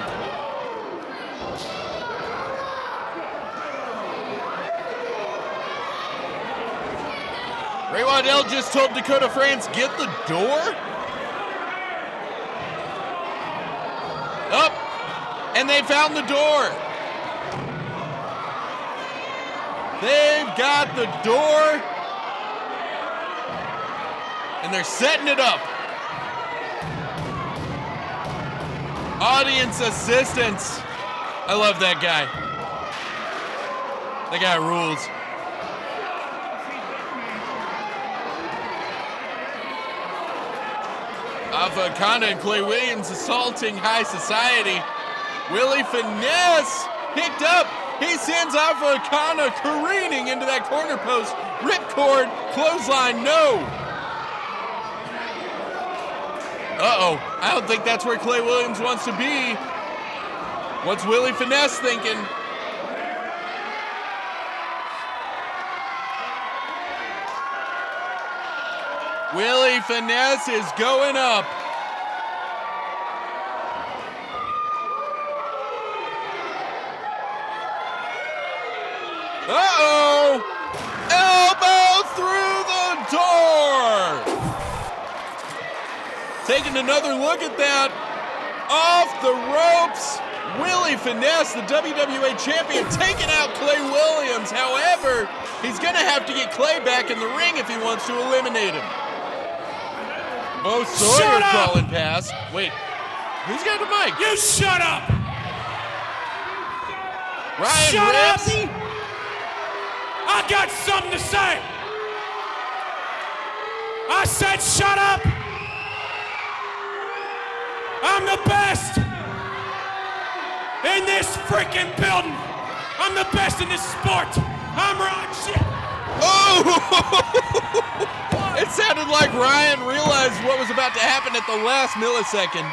Ray Waddell just told Dakota France, get the door. Up, and they found the door. They've got the door, and they're setting it up. Audience assistance. I love that guy. That guy rules. Afa Akana and Clay Williams assaulting High Society. Willie Finesse picked up. He sends Afa Akana careening into that corner post. Ripcord, clothesline, no. Uh-oh, I don't think that's where Clay Williams wants to be. What's Willie Finesse thinking? Willie Finesse is going up. Uh-oh! Elbow through the door! Taking another look at that. Off the ropes. Willie Finesse, the WWA champion, taking out Clay Williams. However, he's going to have to get Clay back in the ring if he wants to eliminate him. Bo Sawyer crawling past. Wait, who's got the mic? You shut up! Ryan Shut Ramsey? up! I got something to say! I said shut up! I'm the best in this freaking building. I'm the best in this sport. I'm Ron shit. Oh! It sounded like Ryan realized what was about to happen at the last millisecond.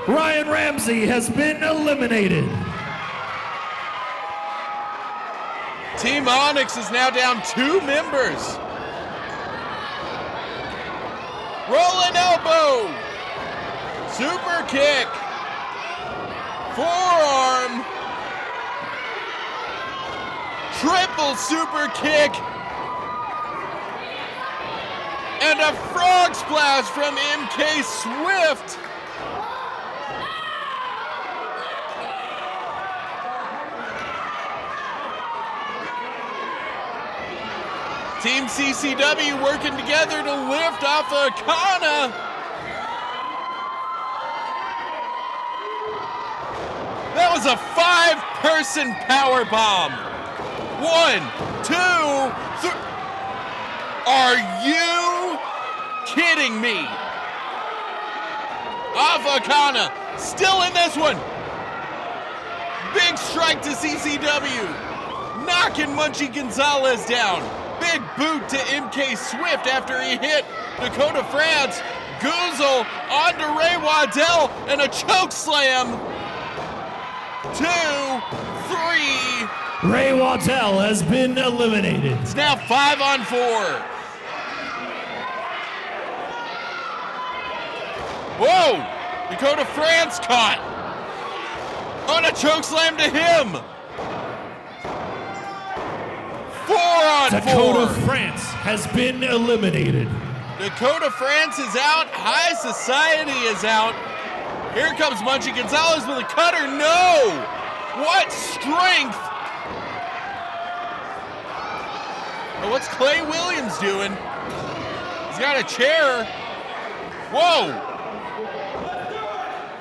Ryan Ramsey has been eliminated. Team Onyx is now down 2 members. Rolling elbow. Super kick. Forearm. Triple super kick. And a frog splash from MK Swift. Team CCW working together to lift Afa Akana. That was a 5-person power bomb. 1, 2, 3. Are you kidding me? Afa Akana still in this one. Big strike to CCW. Knocking Munchie Gonzalez down. Big boot to MK Swift after he hit Dakota France. Goozle onto Ray Waddell and a choke slam. 2, 3. Ray Waddell has been eliminated. It's now 5-on-4. Whoa! Dakota France caught. On a choke slam to him. 4-on-4. Dakota France has been eliminated. Dakota France is out. High Society is out. Here comes Munchie Gonzalez with a cutter. No! What strength! Oh, what's Clay Williams doing? He's got a chair. Whoa!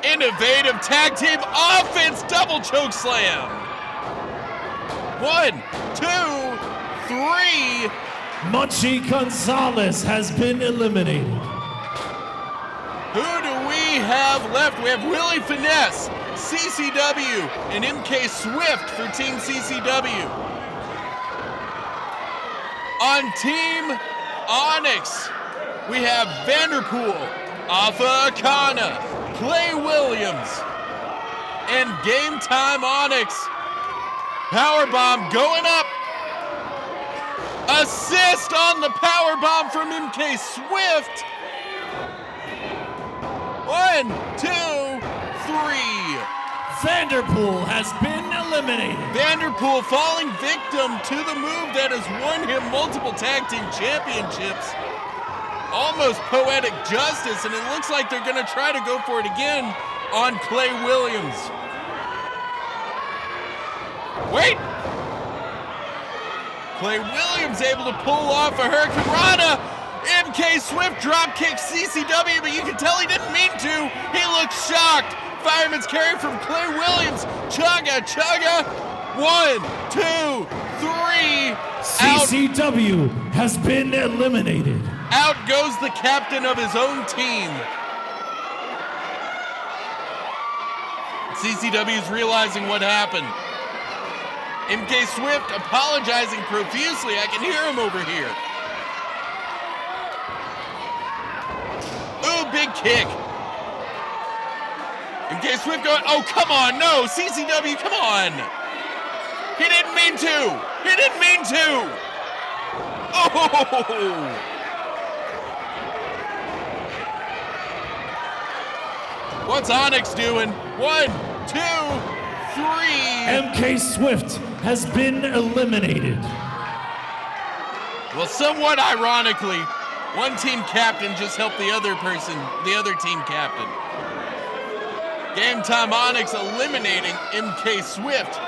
Innovative tag team offense, double choke slam. 1, 2, 3. Munchie Gonzalez has been eliminated. Who do we have left? We have Willie Finesse, CCW, and MK Swift for Team CCW. On Team Onyx, we have Vanderpool, Afa Akana, Clay Williams, and Gametime Onyx. Powerbomb going up. Assist on the powerbomb from MK Swift. 1, 2, 3. Vanderpool has been eliminated. Vanderpool falling victim to the move that has won him multiple tag team championships. Almost poetic justice, and it looks like they're going to try to go for it again on Clay Williams. Wait! Clay Williams able to pull off a Hurricane Rana. MK Swift drop kicks CCW, but you can tell he didn't mean to. He looks shocked. Fireman's carry from Clay Williams. Chugga, chugga. 1, 2, 3. CCW has been eliminated. Out goes the captain of his own team. CCW is realizing what happened. MK Swift apologizing profusely. I can hear him over here. Ooh, big kick. MK Swift going, oh, come on, no, CCW, come on. He didn't mean to. He didn't mean to. Oh. What's Onyx doing? 1, 2, 3. MK Swift has been eliminated. Well, somewhat ironically, one team captain just helped the other team captain. Gametime Onyx eliminating MK Swift.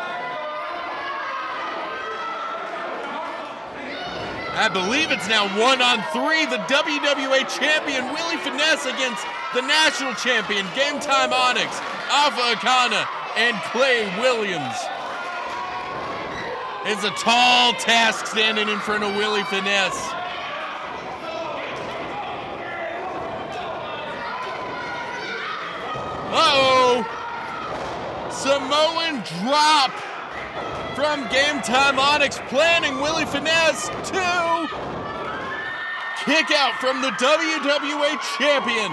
I believe it's now 1-on-3. The WWA Champion Willie Finesse against the National Champion Gametime Onyx, Afa Akana, and Clay Williams. It's a tall task standing in front of Willie Finesse. Uh-oh! Samoan drop from Gametime Onyx, planning Willie Finesse to kick out from the WWA Champion.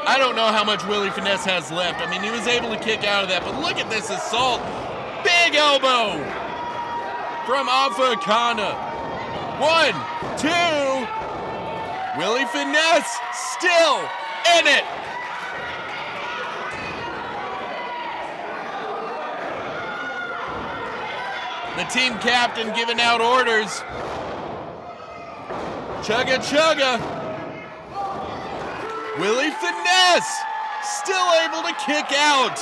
I don't know how much Willie Finesse has left. I mean, he was able to kick out of that, but look at this assault. Big elbow from Afa Akana. 1, 2. Willie Finesse still in it. The team captain giving out orders. Chugga, chugga. Willie Finesse still able to kick out.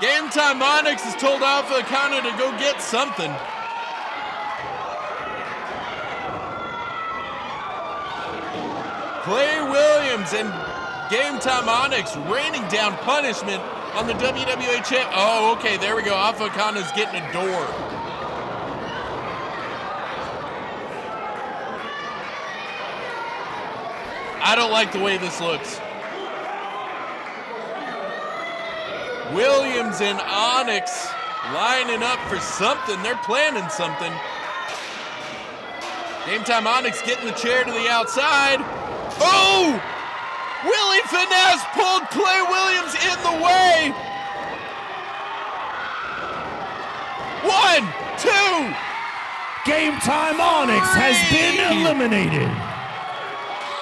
Gametime Onyx has told Afa Akana to go get something. Clay Williams and Gametime Onyx raining down punishment on the WWA champ. Oh, okay, there we go. Afa Akana's getting a door. I don't like the way this looks. Williams and Onyx lining up for something. They're planning something. Gametime Onyx getting the chair to the outside. Oh! Willie Finesse pulled Clay Williams in the way. 1, 2. Gametime Onyx has been eliminated.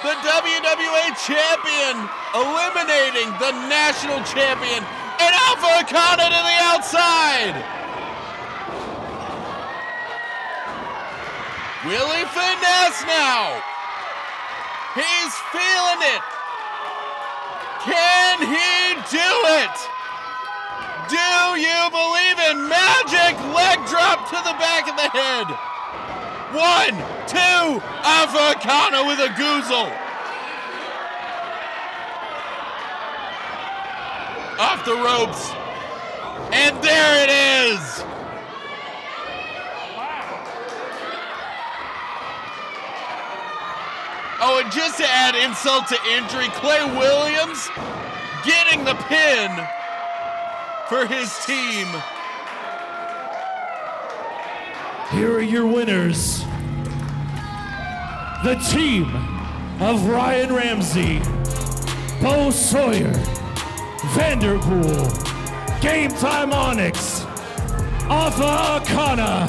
the WWA Champion eliminating the National Champion, and Afa Akana to the outside. Willie Finesse now. He's feeling it. Can he do it? Do you believe in magic? Leg drop to the back of the head. 1, 2, Afa Akana with a goozle. Off the ropes. And there it is. Oh, and just to add insult to injury, Clay Williams getting the pin for his team. Here are your winners. The team of Ryan Ramsey, Bo Sawyer, Vanderpool, Gametime Onyx, Afa Akana,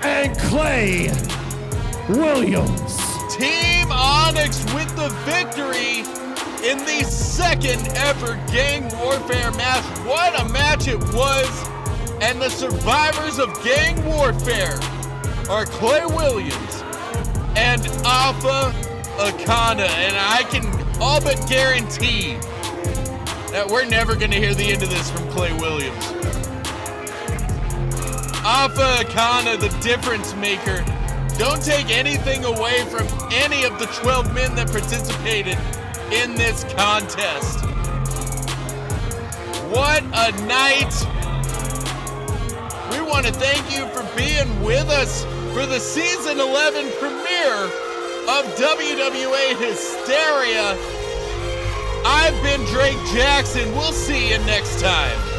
and Clay Williams. Team Onyx with the victory in the second ever gang warfare match. What a match it was. And the survivors of gang warfare are Clay Williams and Afa Akana. And I can all but guarantee that we're never going to hear the end of this from Clay Williams. Afa Akana, the difference maker. Don't take anything away from any of the 12 men that participated in this contest. What a night. We want to thank you for being with us for the season 11 premiere of WWA Hysteria. I've been Drake Jackson. We'll see you next time.